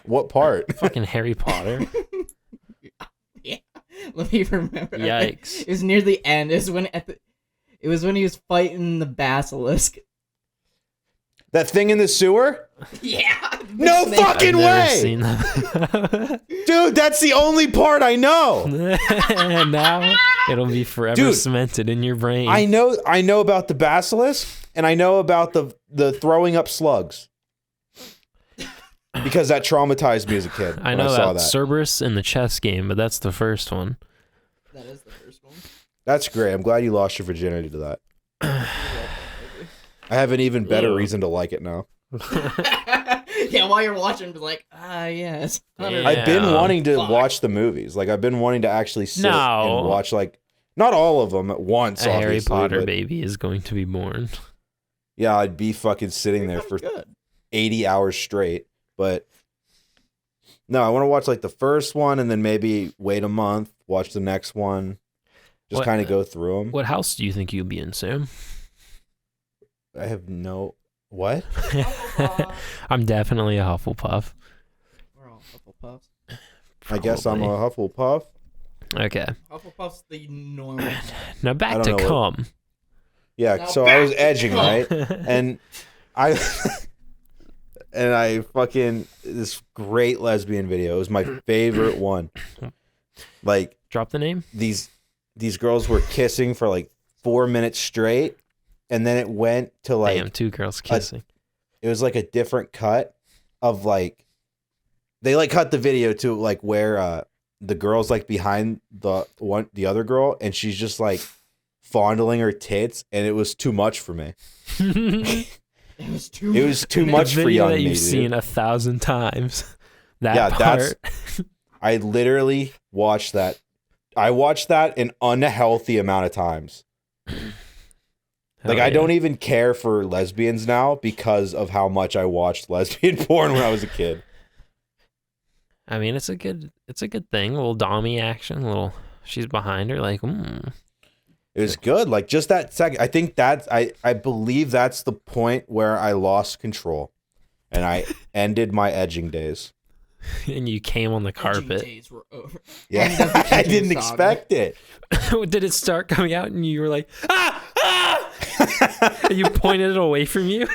What part? Fucking Harry Potter. Yeah. Let me remember. Yikes. It was near the end. It was when he was fighting the basilisk. That thing in the sewer? Yeah. No fucking way! Seen that. Dude, that's the only part I know. And now it'll be forever cemented in your brain. I know about the basilisk, and I know about the throwing up slugs. Because that traumatized me as a kid. I know about Cerberus in the chess game, but that's the first one. That is the first one. That's great. I'm glad you lost your virginity to that. I have an even better reason to like it now. Yeah, while you're watching, be like, yes. Yeah. I've been wanting to watch the movies. Like, I've been wanting to actually sit and watch, like, not all of them at once, A Harry Potter baby is going to be born. Yeah, I'd be fucking sitting there for 80 hours straight. But no, I want to watch like the first one and then maybe wait a month, watch the next one, just kind of go through them. What house do you think you'll be in, Sam? I have no... What? I'm definitely a Hufflepuff. We're all Hufflepuffs. I guess I'm a Hufflepuff. Okay. Hufflepuff's the normal. Now back to cum. Yeah, so I was edging, right? And I fucking... This great lesbian video. It was my favorite one. Like... Drop the name? These girls were kissing for like 4 minutes straight. And then it went to like... Damn, two girls kissing. It was like a different cut of like... They like cut the video to like where the girl's like behind the other girl. And she's just like fondling her tits. And it was too much for me. It was too much for young me, that you've dude. seen 1,000 times. That part. I literally watched that. I watched that an unhealthy amount of times. Like, I don't even care for lesbians now because of how much I watched lesbian porn when I was a kid. I mean, it's a good thing. A little dommy action, she's behind her, like, It was good. Like, just that second. I think I believe that's the point where I lost control and I ended my edging days. And you came on the carpet. Edging days were over. Yeah, I didn't expect it. Did it start coming out and you were like, ah! And you pointed it away from you?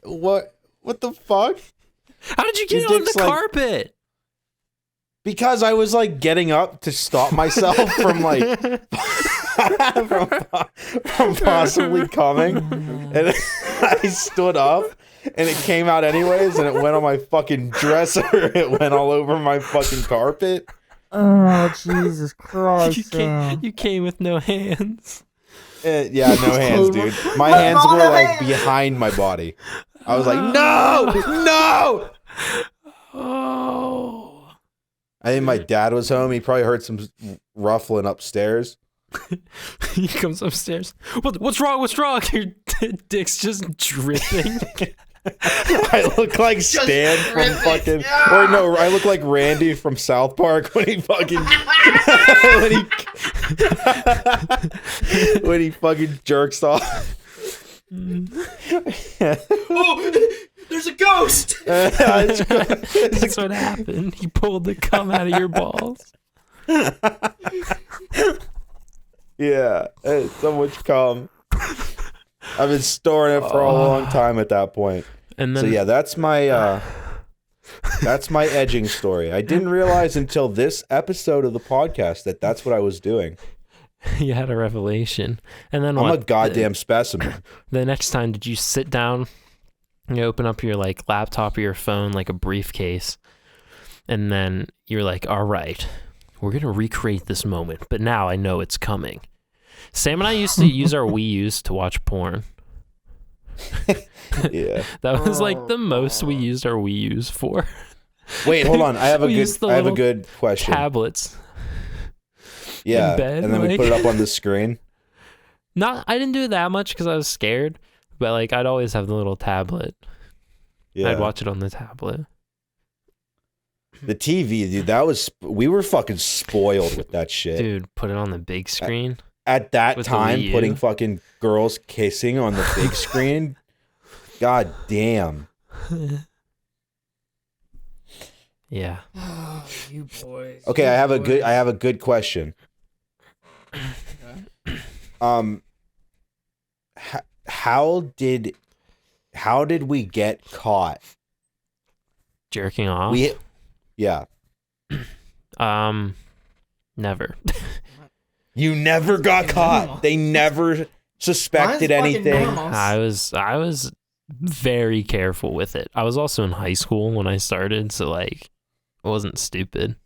What the fuck? How did you get on the carpet? Because I was like getting up to stop myself from like from possibly coming, and I stood up, and it came out anyways, and it went on my fucking dresser. It went all over my fucking carpet. Oh, Jesus Christ! You came with no hands. Yeah, no hands, dude. My hands were like behind my body. I was like, no. Oh. I think my dad was home. He probably heard some ruffling upstairs. He comes upstairs. What's wrong? What's wrong? Your dick's just dripping. I look like Stan from fucking, or no, I look like Randy from South Park when he fucking, when he fucking jerks off. Oh, there's a ghost. That's what happened. He pulled the cum out of your balls. Yeah, so much cum. I've been storing it for a long time at that point. And then, so yeah, that's my edging story. I didn't realize until this episode of the podcast that that's what I was doing. You had a revelation. And then I'm a goddamn specimen. The next time, did you sit down, you open up your like laptop or your phone like a briefcase, and then you're like, all right, we're going to recreate this moment, but now I know it's coming. Sam and I used to use our Wii U's to watch porn. Yeah. That was like the most we used our Wii U's for. Wait, hold on. I have a good question. Tablets. Yeah. In bed, and then we put it up on the screen. I didn't do it that much because I was scared, but like I'd always have the little tablet. Yeah. I'd watch it on the tablet. The TV, dude, we were fucking spoiled with that shit. Dude, put it on the big screen. At that time, putting fucking girls kissing on the big screen. God damn. Yeah. Oh, you boys. Okay, I have a good question. Okay. How did we get caught jerking off? Yeah. Never. You never got caught. They never suspected anything. I was very careful with it. I was also in high school when I started, so like I wasn't stupid.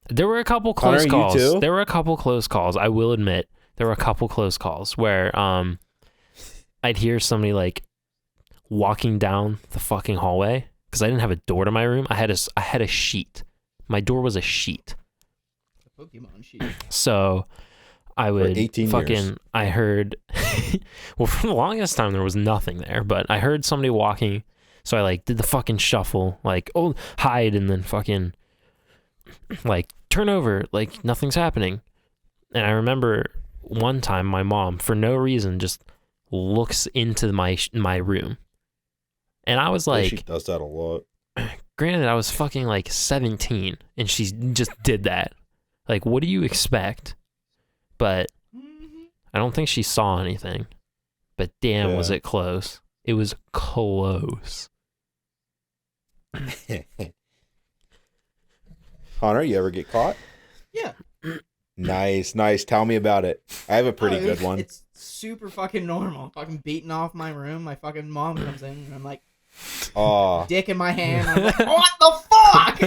There were a couple close calls. You too? There were a couple close calls. I will admit there were a couple close calls where I'd hear somebody like walking down the fucking hallway because I didn't have a door to my room. I had a sheet. My door was a sheet. A Pokemon sheet. So I would years. I heard well, for the longest time there was nothing there, but I heard somebody walking, so I like did the fucking shuffle, like, oh, hide, and then fucking like turn over, like nothing's happening. And I remember one time my mom, for no reason, just looks into my room. And I was like, she does that a lot. Granted, I was fucking like 17 and she just did that. Like, what do you expect? But I don't think she saw anything. But damn, was it close. It was close. Connor, you ever get caught? Yeah. Nice. Tell me about it. I have a pretty good one. It's super fucking normal. Fucking beating off my room. My fucking mom comes in and I'm like, dick in my hand. I'm like, what the fuck?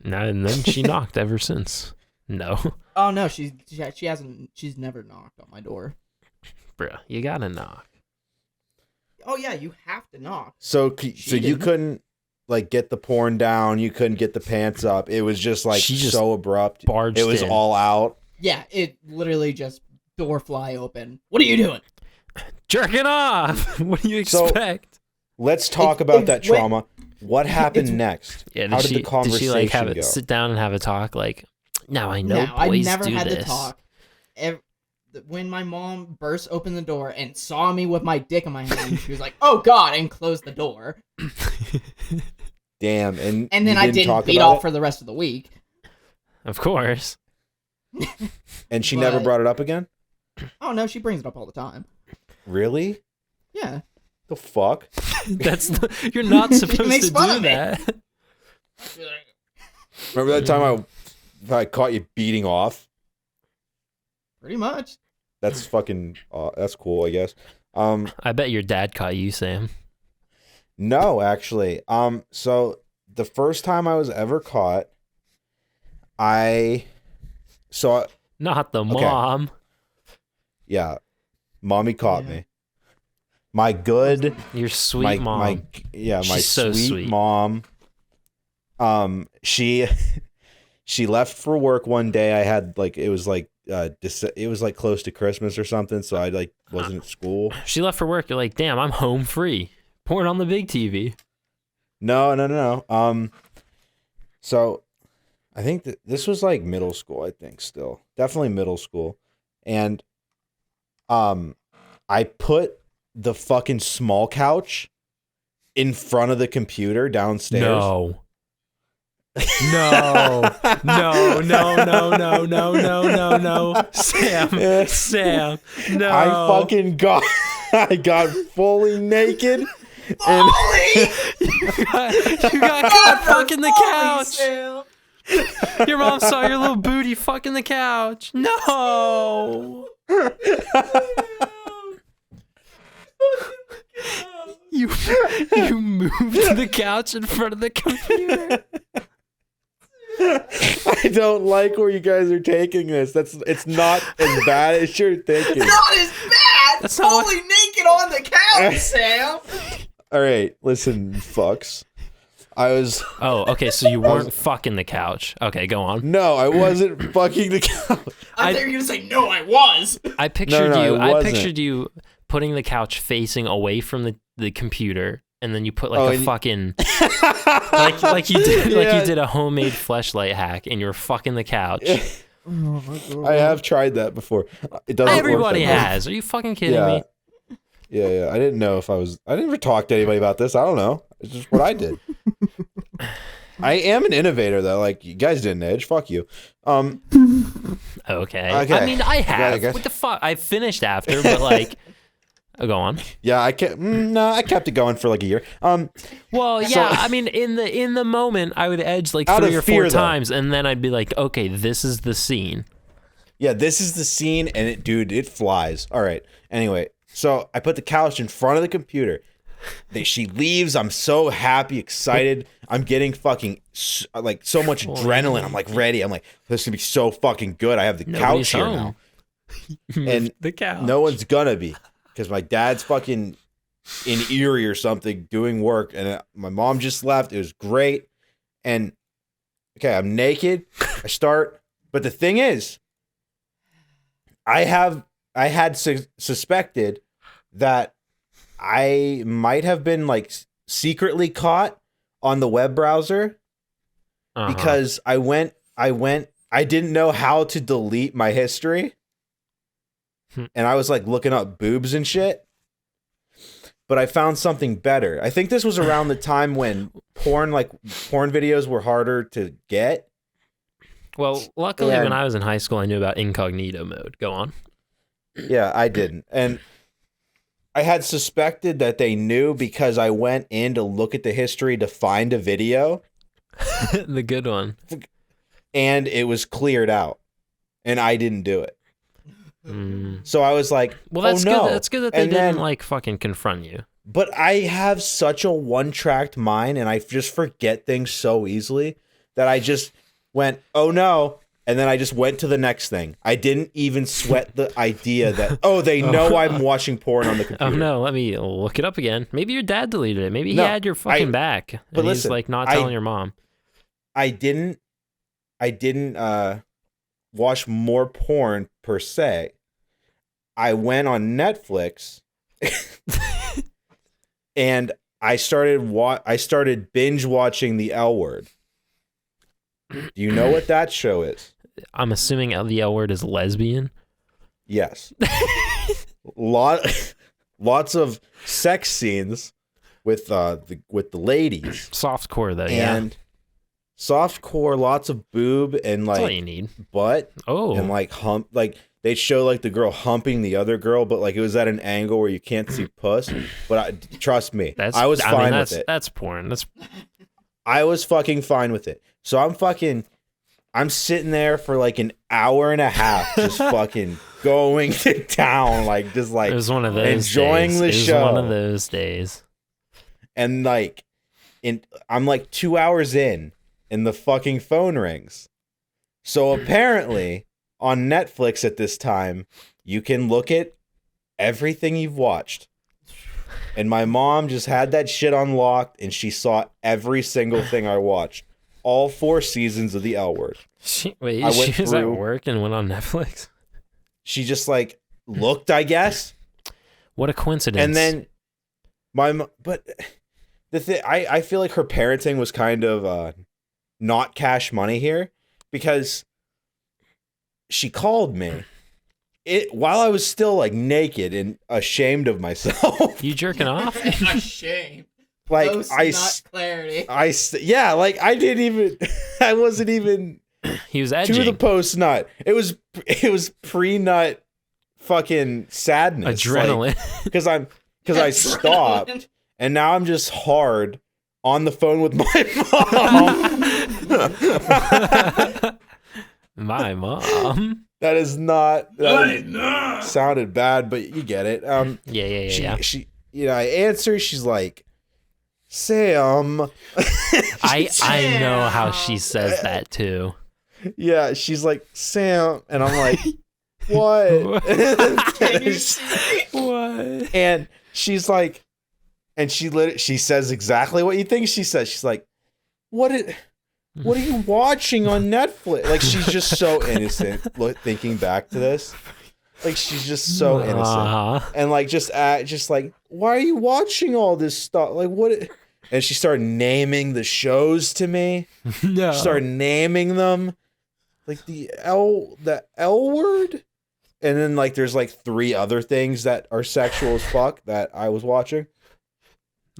No, and then she knocked ever since. No. Oh no, she's never knocked on my door. Bro, you gotta knock. Oh yeah, you have to knock. So you couldn't like get the porn down. You couldn't get the pants up. It was just like so abrupt. Barged it was in. All out. Yeah, it literally just door fly open. What are you doing? Jerking off. What do you expect? So, let's talk about that trauma. What happened next? Yeah, How did the conversation did she like go? sit down and have a talk? Like, now I know boys I never do had this. to talk. When my mom burst open the door and saw me with my dick in my hand, she was like, "Oh God!" and closed the door. Damn, and then I didn't beat off for the rest of the week. Of course. And she never brought it up again? Oh no, she brings it up all the time. Really? Yeah. The fuck? You're not supposed to do that. Remember that time I caught you beating off? Pretty much. That's fucking that's cool, I guess. I bet your dad caught you, Sam. No, actually. So the first time I was ever caught, not the mom. Yeah. Mommy caught me. My good, your sweet mom. My sweet mom. She left for work one day. I had it was close to Christmas or something, so I wasn't at school. She left for work. You're like, damn, I'm home free. Porn on the big TV. No. So I think that this was middle school. I think still definitely middle school, and I put the fucking small couch in front of the computer downstairs. No. Sam, no. I got fully naked. And you got caught fucking the couch. Sam. Your mom saw your little booty fucking the couch. No. You moved the couch in front of the computer. I don't like where you guys are taking this. It's not as bad as you're thinking. It's not as bad. That's fully naked on the couch, Sam. All right, listen, fucks. Oh, okay, so you weren't fucking the couch. Okay, go on. No, I wasn't fucking the couch. I thought you were gonna say no, I was. I pictured I pictured you putting the couch facing away from the computer, and then you put fucking like you did a homemade fleshlight hack, and you were fucking the couch. Oh my God. I have tried that before. It doesn't. Everybody has. Are you fucking kidding me? Yeah. I didn't know if I didn't ever talk to anybody about this. I don't know. It's just what I did. I am an innovator though. You guys didn't edge. Fuck you. Okay. I mean, I have. What the fuck? I finished after, but go on. Yeah, I kept. I kept it going for a year. Well, yeah. I mean, in the moment, I would edge 3 or 4 times, and then I'd be like, okay, this is the scene. Yeah, this is the scene, and it flies. All right. Anyway, so I put the couch in front of the computer. She leaves. I'm so happy, excited. I'm getting fucking so much adrenaline. I'm ready. I'm this is gonna be so fucking good. I have the couch here now, and the couch. No one's gonna be. Because my dad's fucking in Erie or something doing work, and my mom just left. It was great. And okay, I'm naked. I start, but the thing is, I had suspected that I might have been secretly caught on the web browser because I didn't know how to delete my history. And I was looking up boobs and shit. But I found something better. I think this was around the time when porn videos were harder to get. Well, luckily when I was in high school, I knew about incognito mode. Go on. Yeah, I didn't. And I had suspected that they knew because I went in to look at the history to find a video. The good one. And it was cleared out. And I didn't do it. So I was like, well, that's good. That's good that they didn't fucking confront you. But I have such a one-tracked mind, and I just forget things so easily that I just went, oh no, and then I just went to the next thing. I didn't even sweat the idea that they know I'm watching porn on the computer. Oh no, let me look it up again. Maybe your dad deleted it. Maybe he had your fucking back. But listen, he's not telling your mom. I didn't watch more porn per se. I went on Netflix and I started binge watching The L Word. Do you know what that show is? I'm assuming the L Word is lesbian. Yes. Lots of sex scenes with the ladies. Softcore though, and softcore, lots of boob and That's like all you need. butt. Oh. And like hump, like they'd show like the girl humping the other girl, but like it was at an angle where you can't see puss. But trust me, I was fine with it. That's porn. I was fucking fine with it. So I'm sitting there for like an hour and a half, just fucking going to town, like just like it was one of those enjoying days. the show. One of those days. And like, I'm like 2 hours in, and the fucking phone rings. So apparently, on Netflix at this time, you can look at everything you've watched. And my mom just had that shit unlocked, and she saw every single thing I watched. All 4 seasons of The L Word. She was at work and went on Netflix? She just like looked, I guess. What a coincidence. And then but the thing, I feel like her parenting was kind of not cash money here, because she called me while I was still like naked and ashamed of myself. You jerking off? Ashamed. Like not clarity. Yeah, like I wasn't even he was edging. To the post nut. It was pre-nut fucking sadness. Adrenaline. Because I stopped and now I'm just hard on the phone with my mom. My mom. That is not sounded bad, but you get it. Yeah. She I answer, she's like, Sam. I know how she says that too. Yeah, she's like, Sam, and I'm like, what? What? And she's like, and she says exactly what you think she says. She's like, what are you watching on Netflix? Like, she's just so innocent. Thinking back to this, like she's just so innocent, and like just like, why are you watching all this stuff? Like, what? And she started naming the shows to me. No. She started naming them, like the L Word, and then like there's like 3 other things that are sexual as fuck that I was watching.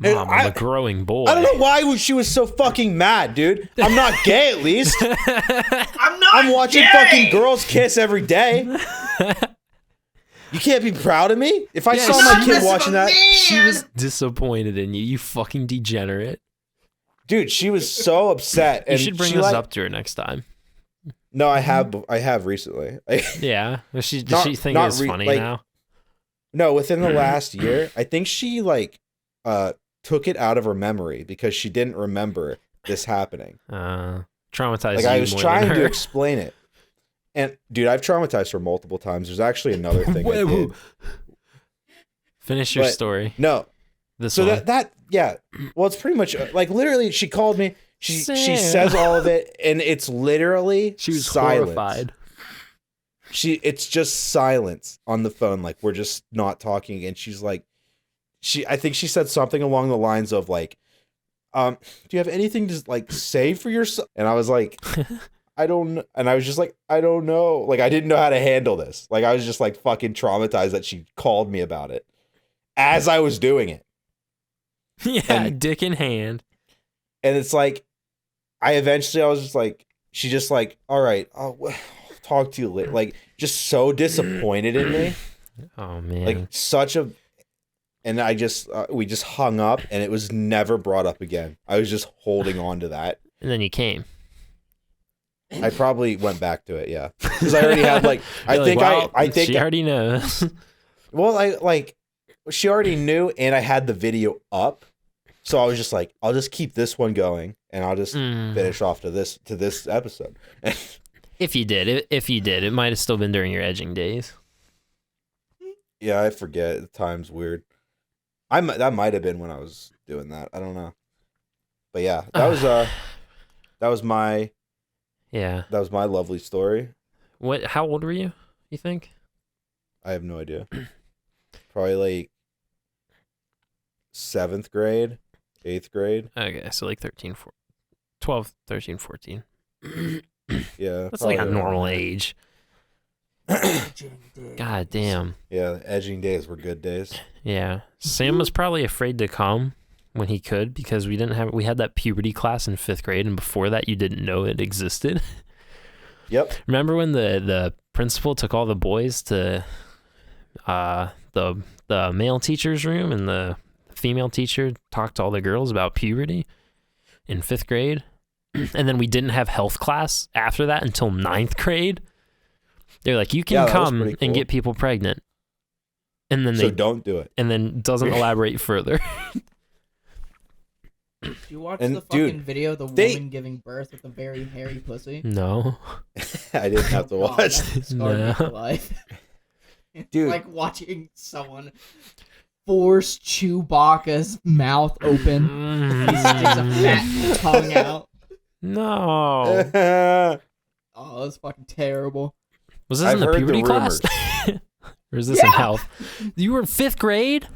Mom, I'm a growing boy. I don't know why she was so fucking mad, dude. I'm not gay, at least. I'm watching fucking girls kiss every day. You can't be proud of me? If I saw my kid watching that, she was disappointed in you. You fucking degenerate. Dude, she was so upset. You should bring this up to her next time. No, I have recently. Yeah? Does she think it was funny now? No, within the last year, I think she like took it out of her memory because she didn't remember this happening. Traumatized. Like, I was trying to explain it. And dude, I've traumatized her multiple times. There's actually another thing I did. Finish your story. No. So that yeah. Well, it's pretty much like literally she called me. She says all of it, and it's literally she was silence. horrified. It's just silence on the phone, like we're just not talking. And she's like, I think she said something along the lines of like, do you have anything to like say for yourself? And I was like, I don't, and I was just like, I don't know. Like, I didn't know how to handle this. Like, I was just like fucking traumatized that she called me about it as I was doing it. Yeah, dick in hand. And it's like, I was just like, she just like, all right, I'll talk to you later. Like, just so disappointed in me. Oh man. Like and I just, we just hung up, and it was never brought up again. I was just holding on to that. And then you came. I probably went back to it, yeah, because I already had like, I think she already knows. Well, she already knew, and I had the video up, so I was just like, I'll just keep this one going, and I'll just finish off to this episode. If you did, it might have still been during your edging days. Yeah, I forget. The time's weird. That might have been when I was doing that. I don't know, but yeah, that was my. Yeah. That was my lovely story. How old were you think? I have no idea. Probably like 7th grade, 8th grade. Okay, so like 12, 13, 14. Yeah. That's like a normal age. God damn. Yeah, edging days were good days. Yeah. Sam was probably afraid to come when he could because we had that puberty class in 5th grade, and before that you didn't know it existed. Yep. Remember when the principal took all the boys to the male teacher's room, and the female teacher talked to all the girls about puberty in 5th grade? And then we didn't have health class after that until 9th grade. They're like, you can come cool. and get people pregnant. And then So don't do it. And then doesn't elaborate further. Did you watch the fucking video of the woman giving birth with a very hairy pussy? No. I didn't have to watch. That scarred me for life. It's Dude. like watching someone force Chewbacca's mouth open. He sticks a fat tongue out. No. Oh, that's fucking terrible. Was this in the puberty class? Or is this in health? You were in 5th grade?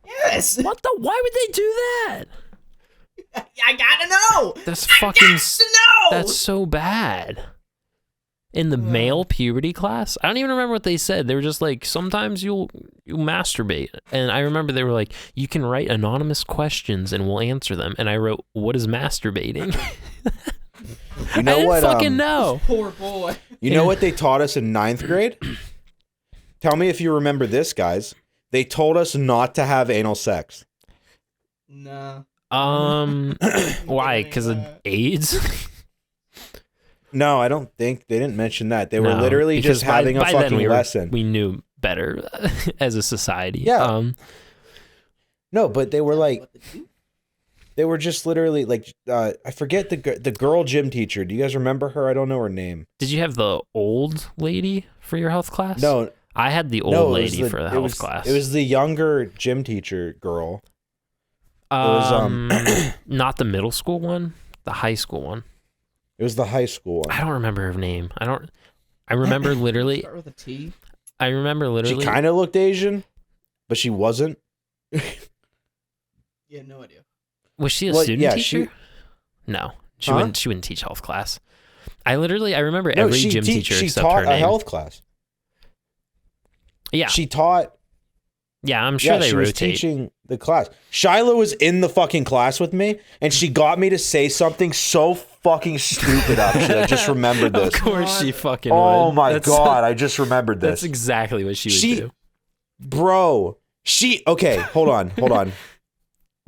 Yes. What the? Why would they do that? I gotta know. That's I fucking. got to know. That's so bad. In the male puberty class, I don't even remember what they said. They were just like, sometimes you'll masturbate, and I remember they were like, you can write anonymous questions and we'll answer them. And I wrote, what is masturbating? You know I didn't what? Fucking know. Poor boy. You know what they taught us in 9th grade? Tell me if you remember this, guys. They told us not to have anal sex. Nah. Why? Because of AIDS? No, I don't think they didn't mention that. They were literally just having a fucking lesson. We knew better as a society. Yeah. No, but they were like, they were just literally like, I forget the girl gym teacher. Do you guys remember her? I don't know her name. Did you have the old lady for your health class? No. I had the old lady for the health class. It was the younger gym teacher girl. It was not the middle school one, the high school one. It was the high school one. I don't remember her name. I remember literally. Start with a T. I remember literally. She kind of looked Asian, but she wasn't. Yeah, no idea. Was she a student teacher? No, she wouldn't. She wouldn't teach health class. I remember every gym teacher except her name. She taught a health class. Yeah, she taught. Yeah, I'm sure they rotate. Was teaching the class. Shiloh was in the fucking class with me, and she got me to say something so fucking stupid. Actually, I just remembered this. Of course, she fucking. Oh my god, I just remembered this. That's exactly what she would do, bro. Okay, hold on.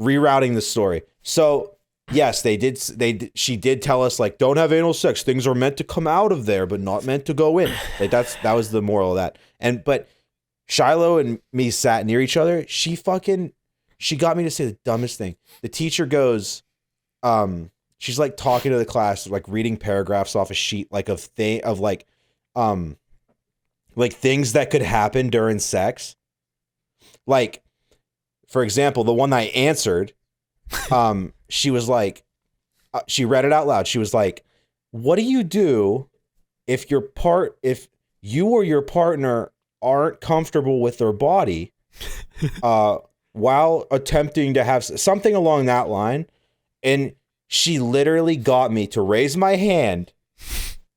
Rerouting the story. So yes, they did. She did tell us like, don't have anal sex. Things are meant to come out of there, but not meant to go in. Like that was the moral of that. But Shiloh and me sat near each other. She got me to say the dumbest thing. The teacher goes, she's like talking to the class, like reading paragraphs off a sheet, like of things that could happen during sex. Like, for example, the one I answered, she was like, she read it out loud. She was like, what do you do if you or your partner aren't comfortable with their body while attempting to have something along that line? And she literally got me to raise my hand.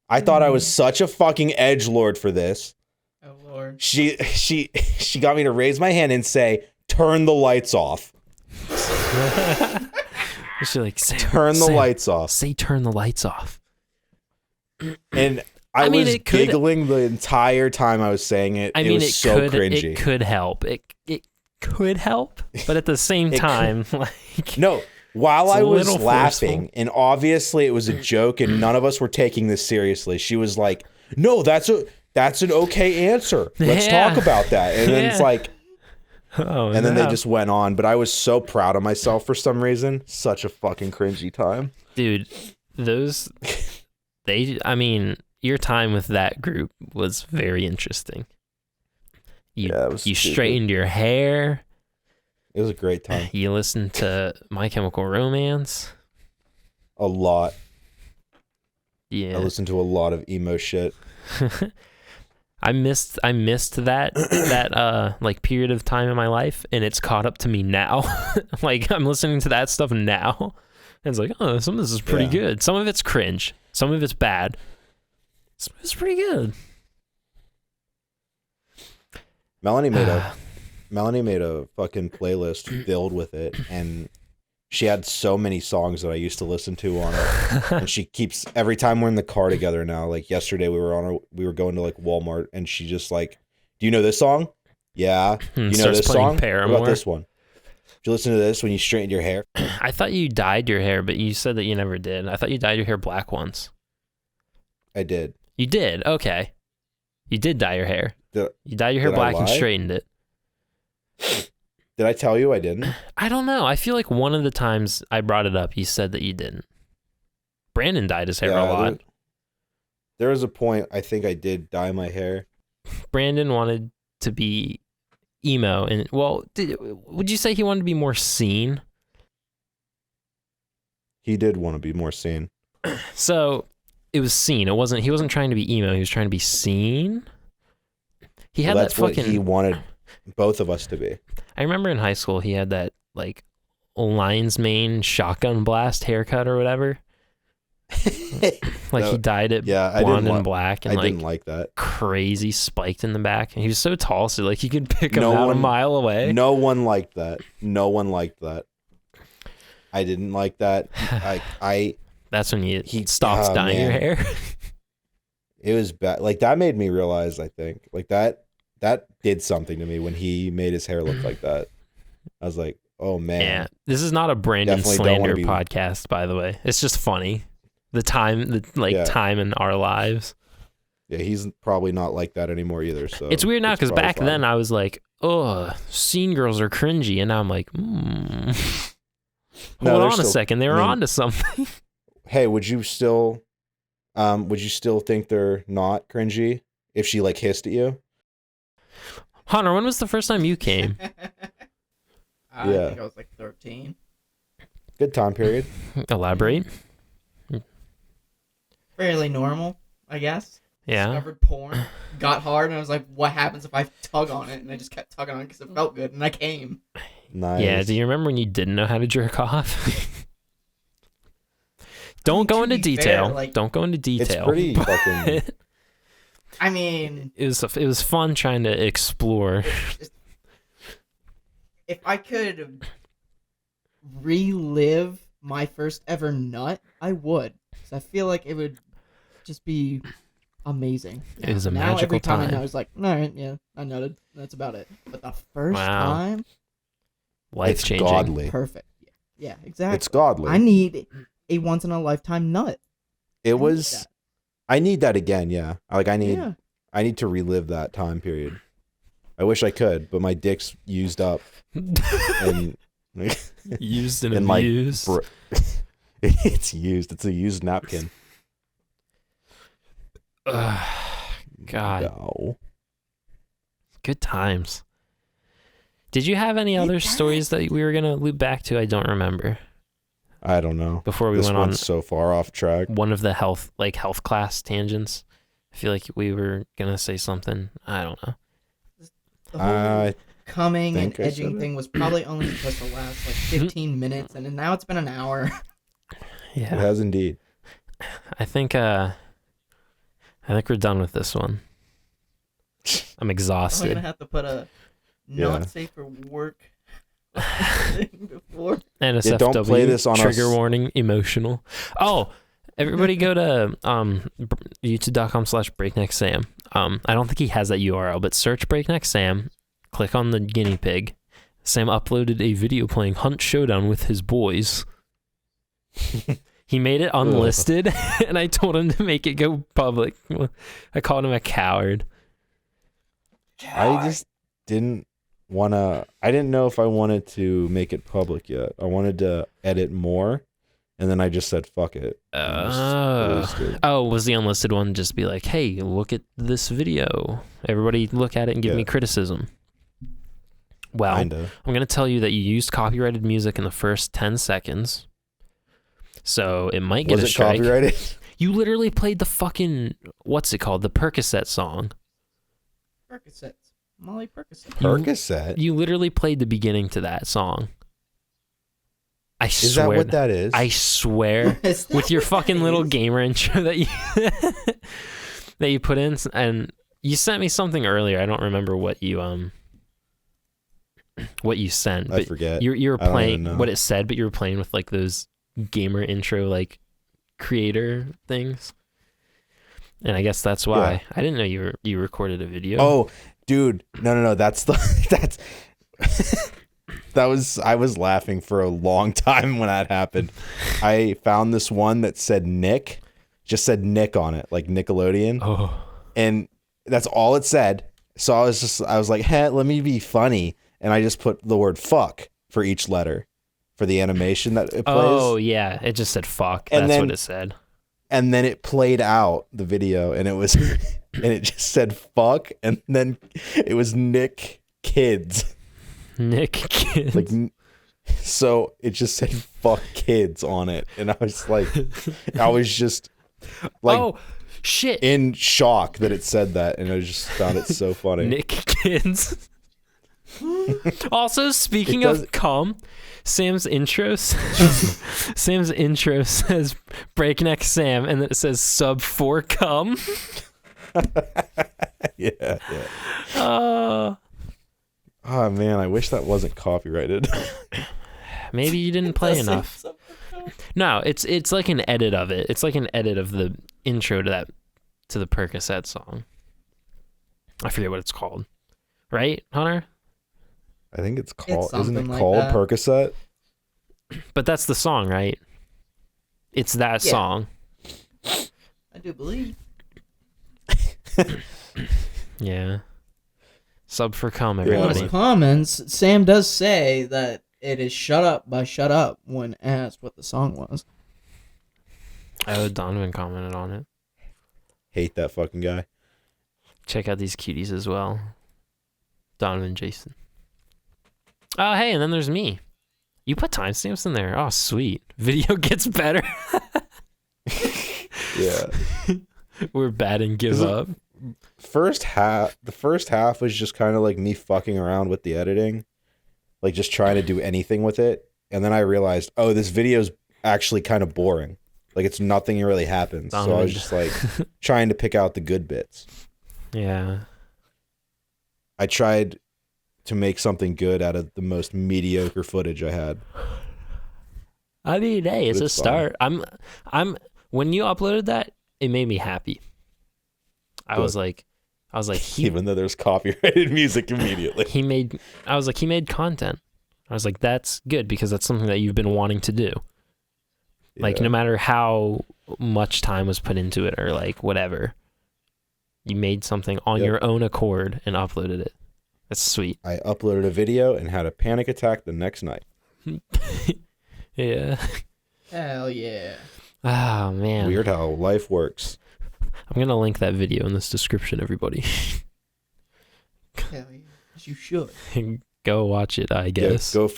I thought I was such a fucking edgelord for this. Oh Lord. She got me to raise my hand and say, turn the lights off. She like, turn the lights off. Say turn the lights off. And I was giggling the entire time I was saying it. It was so cringy. It could help. It could help, but at the same time, like no. While I was laughing, and obviously it was a joke, and none of us were taking this seriously. She was like, "No, that's an okay answer. Let's talk about that." And then it's like, and then they just went on. But I was so proud of myself for some reason. Such a fucking cringy time, dude. Your time with that group was very interesting. You straightened your hair. It was a great time. You listened to My Chemical Romance. A lot. Yeah. I listened to a lot of emo shit. I missed that like period of time in my life, and it's caught up to me now. Like I'm listening to that stuff now, and it's like, oh, some of this is pretty good. Some of it's cringe. Some of it's bad. It's pretty good. Melanie made a fucking playlist filled with it, and she had so many songs that I used to listen to on it. And she keeps, every time we're in the car together now, like yesterday we were going to like Walmart, and she just like, do you know this song? Yeah. Do you know this song? Paramore. What about this one? Did you listen to this when you straightened your hair? I thought you dyed your hair, but you said that you never did. I thought you dyed your hair black once. I did. You did? Okay. You did dye your hair. You dyed your hair Did I black and lie? straightened it. Did I tell you I didn't? I don't know. I feel like one of the times I brought it up, you said that you didn't. Brandon dyed his hair a lot. There was a point I think I did dye my hair. Brandon wanted to be emo, and would you say he wanted to be more seen? He did want to be more seen. So it was seen. He wasn't trying to be emo. He was trying to be seen. He had that's that fucking. What he wanted both of us to be. I remember in high school he had that like lion's mane shotgun blast haircut or whatever. Like he dyed it blonde and black, and I didn't like that. Crazy spiked in the back, and he was so tall, so like you could pick him out a mile away. No one liked that. I didn't like that. I That's when he stopped dyeing your hair. It was bad. Like that made me realize, I think, like that did something to me when he made his hair look like that. I was like, oh man. Yeah. This is not a Brandon slander podcast, by the way. It's just funny. The time in our lives. Yeah, he's probably not like that anymore either. So it's weird now because back then I was like, oh, scene girls are cringy, and now I'm like, hold on a second, they were onto something. Hey, would you still think they're not cringy if she like hissed at you? Hunter, when was the first time you came? I think I was like 13. Good time period. Elaborate. Fairly normal, I guess. Yeah. Discovered porn, got hard, and I was like, what happens if I tug on it? And I just kept tugging on it because it felt good, and I came. Nice. Yeah, do you remember when you didn't know how to jerk off? Don't go into detail. Don't go into detail. It's pretty fucking... I mean... It was fun trying to explore. If I could relive my first ever nut, I would. Because I feel like it would just be amazing. It was a magical time. Every time I was like, all right, yeah, I nutted. That's about it. But the first time... Life-changing. It's godly. Perfect. Yeah, exactly. It's godly. I need a once-in-a-lifetime nut. I need that again, yeah. Like, I need to relive that time period. I wish I could, but my dick's used up. And used and abused. It's used. It's a used napkin. God. No. Good times. Did you have any other stories that we were going to loop back to? I don't remember. I don't know. Before we went on so far off track. One of the health class tangents. I feel like we were going to say something. I don't know. The whole coming and edging thing was probably only supposed to last like 15 minutes, and now it's been an hour. Yeah. It has indeed. I think we're done with this one. I'm exhausted. I'm going to have to put a not safe for work before. NSFW, don't play this on trigger warning, emotional. Oh, everybody go to youtube.com/BreakNeckSam. I don't think he has that URL, but search BreakNeckSam, click on the guinea pig. Sam uploaded a video playing Hunt Showdown with his boys. He made it unlisted, and I told him to make it go public. I called him a coward. I just didn't I didn't know if I wanted to make it public yet. I wanted to edit more, and then I just said, fuck it. Was the unlisted one just be like, hey, look at this video. Everybody look at it and give me criticism. Well, Kinda. I'm going to tell you that you used copyrighted music in the first 10 seconds. So it might get a strike. Copyrighted? You literally played the fucking, what's it called? The Percocet song. Percocets. Molly Percocet. Percocet? You literally played the beginning to that song. I swear. Is that what that is? I swear. With your fucking little gamer intro that you that you put in, and you sent me something earlier. I don't remember what you sent. I forget. You were playing what it said, but you were playing with like those gamer intro like creator things. And I guess that's why. Yeah. I didn't know you recorded a video. Oh, dude. No. That's I was laughing for a long time when that happened. I found this one that said Nick, just said Nick on it, like Nickelodeon. Oh. And that's all it said. So I was like, hey, let me be funny. And I just put the word fuck for each letter for the animation that it plays. Oh, yeah. It just said fuck. That's what it said. And then it played out the video and it was, and it just said fuck. And then it was Nick Kids. Nick Kids. Like, so it just said fuck kids on it. And I was like, oh, shit. In shock that it said that. And I just found it so funny. Nick Kids. Also, speaking of cum, Sam's intro says BreakNeckSam, and then it says sub 4 cum. Yeah. Oh man, I wish that wasn't copyrighted. Maybe you didn't play enough. No, it's like an edit of it. It's like an edit of the intro to the Percocet song. I forget what it's called. Right, Hunter? I think it's called. Isn't it like called that. Percocet? But that's the song, right? It's that song. I do believe. Yeah. Sub for cum, In everybody. his comments, Sam does say that it is "Shut Up" by Shut Up when asked what the song was. Donovan commented on it. Hate that fucking guy. Check out these cuties as well. Donovan, Jason. Oh, hey, and then there's me. You put timestamps in there. Oh, sweet. Video gets better. Yeah. We're bad and give up. The first half was just kind of like me fucking around with the editing. Like just trying to do anything with it. And then I realized, oh, this video's actually kind of boring. Like it's nothing really happens. So I was just like trying to pick out the good bits. Yeah. I tried to make something good out of the most mediocre footage I had. I mean, hey, it's a start. I'm when you uploaded that, it made me happy. I was like even though there's copyrighted music immediately. He made content. I was like, that's good because that's something that you've been wanting to do. Like no matter how much time was put into it or like whatever, you made something on your own accord and uploaded it. That's sweet. I uploaded a video and had a panic attack the next night. Yeah. Hell yeah. Oh, man. Weird how life works. I'm going to link that video in this description, everybody. Hell yeah. You should. Go watch it, I guess. Go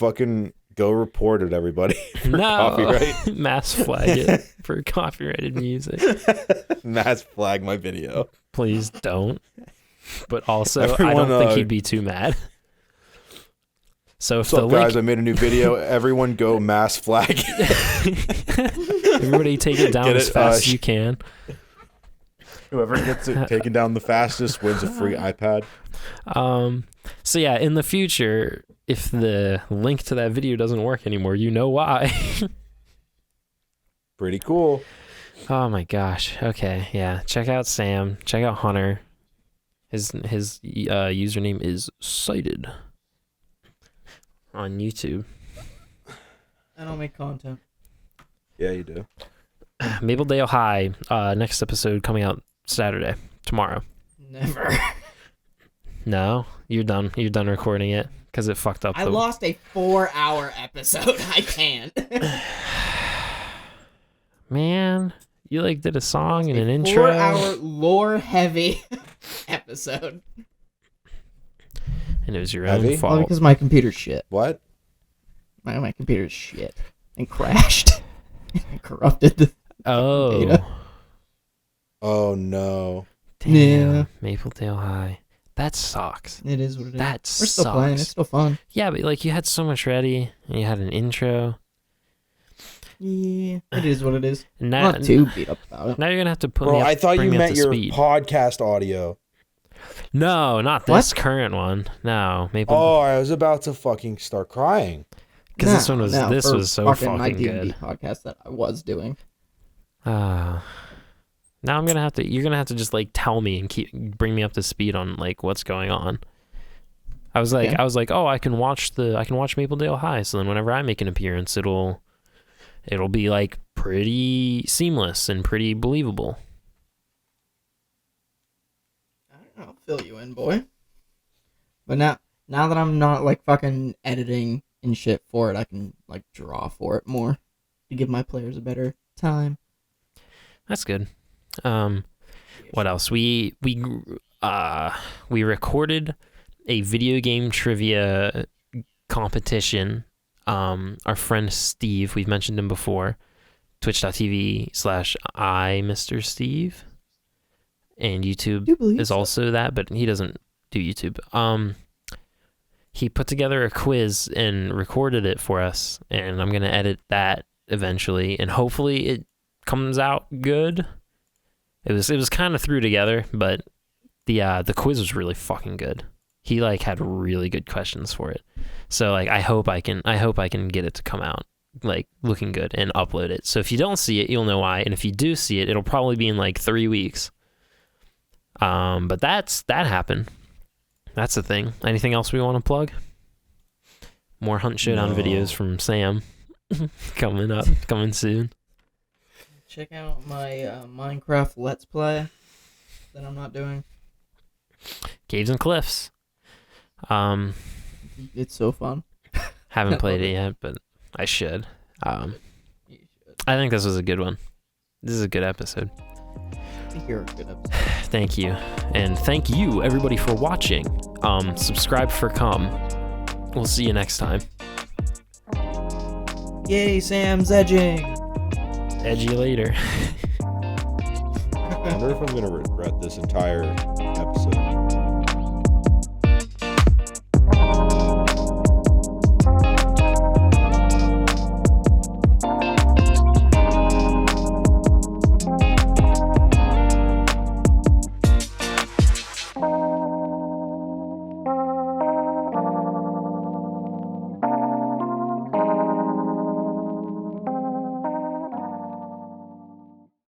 report it, everybody. For no. Copyright. Mass flag it for copyrighted music. Mass flag my video. Please don't. But also, I don't think he'd be too mad. So if guys, I made a new video. Everyone go mass flag. Everybody take it down as fast as you can. Whoever gets it taken down the fastest wins a free iPad. So yeah, in the future, if the link to that video doesn't work anymore, you know why. Pretty cool. Oh my gosh. Okay, yeah. Check out Sam. Check out Hunter. His username is Cited on YouTube. I don't make content. Yeah, you do. Mapledale High. Next episode coming out tomorrow. Never. No, you're done. You're done recording it because it fucked up. I lost a 4-hour episode. I can't. Man, you like did a song and an intro. 4-hour lore heavy episode. And it was your Heavy? own fault. Well, because my computer's shit. What? My computer's shit and crashed and corrupted the data. Oh no. Damn. Yeah. Mapledale High. That sucks. It is what it is. That We're still playing. It's still fun. Yeah, but like you had so much ready, and you had an intro. Yeah, it is what it is. Now, not too beat up about it. Now you're gonna have to put Bro, me up, I thought you meant your speed. podcast audio. No, not this current one. No, maybe. Oh, I was about to fucking start crying. Because this one was so fucking my good. D&D podcast that I was doing. Now I'm gonna have to. You're gonna have to just like tell me and bring me up to speed on like what's going on. I was like, oh, I can watch Maple Dale High. So then whenever I make an appearance, it'll be like pretty seamless and pretty believable. I'll fill you in, boy. But now that I'm not like fucking editing and shit for it, I can like draw for it more to give my players a better time. That's good. What else? We recorded a video game trivia competition. Our friend Steve, we've mentioned him before, twitch.tv/Mr. Steve, and YouTube is also that, but he doesn't do YouTube. He put together a quiz and recorded it for us, and I'm gonna edit that eventually, and hopefully it comes out good. It was kind of threw together, but the quiz was really fucking good. He like had really good questions for it. So like I hope I can get it to come out like looking good and upload it. So if you don't see it, you'll know why, and if you do see it, it'll probably be in like 3 weeks. But that happened. That's the thing. Anything else we want to plug? More Hunt Showdown videos from Sam coming soon. Check out my Minecraft Let's Play that I'm not doing. Caves and Cliffs. It's so fun. Haven't played it yet, but I should. I think this was a good one. This is a good episode. You're a good episode. Thank you. And thank you, everybody, for watching. Subscribe for come. We'll see you next time. Yay, Sam's edging. Edgy later. I wonder if I'm going to regret this entire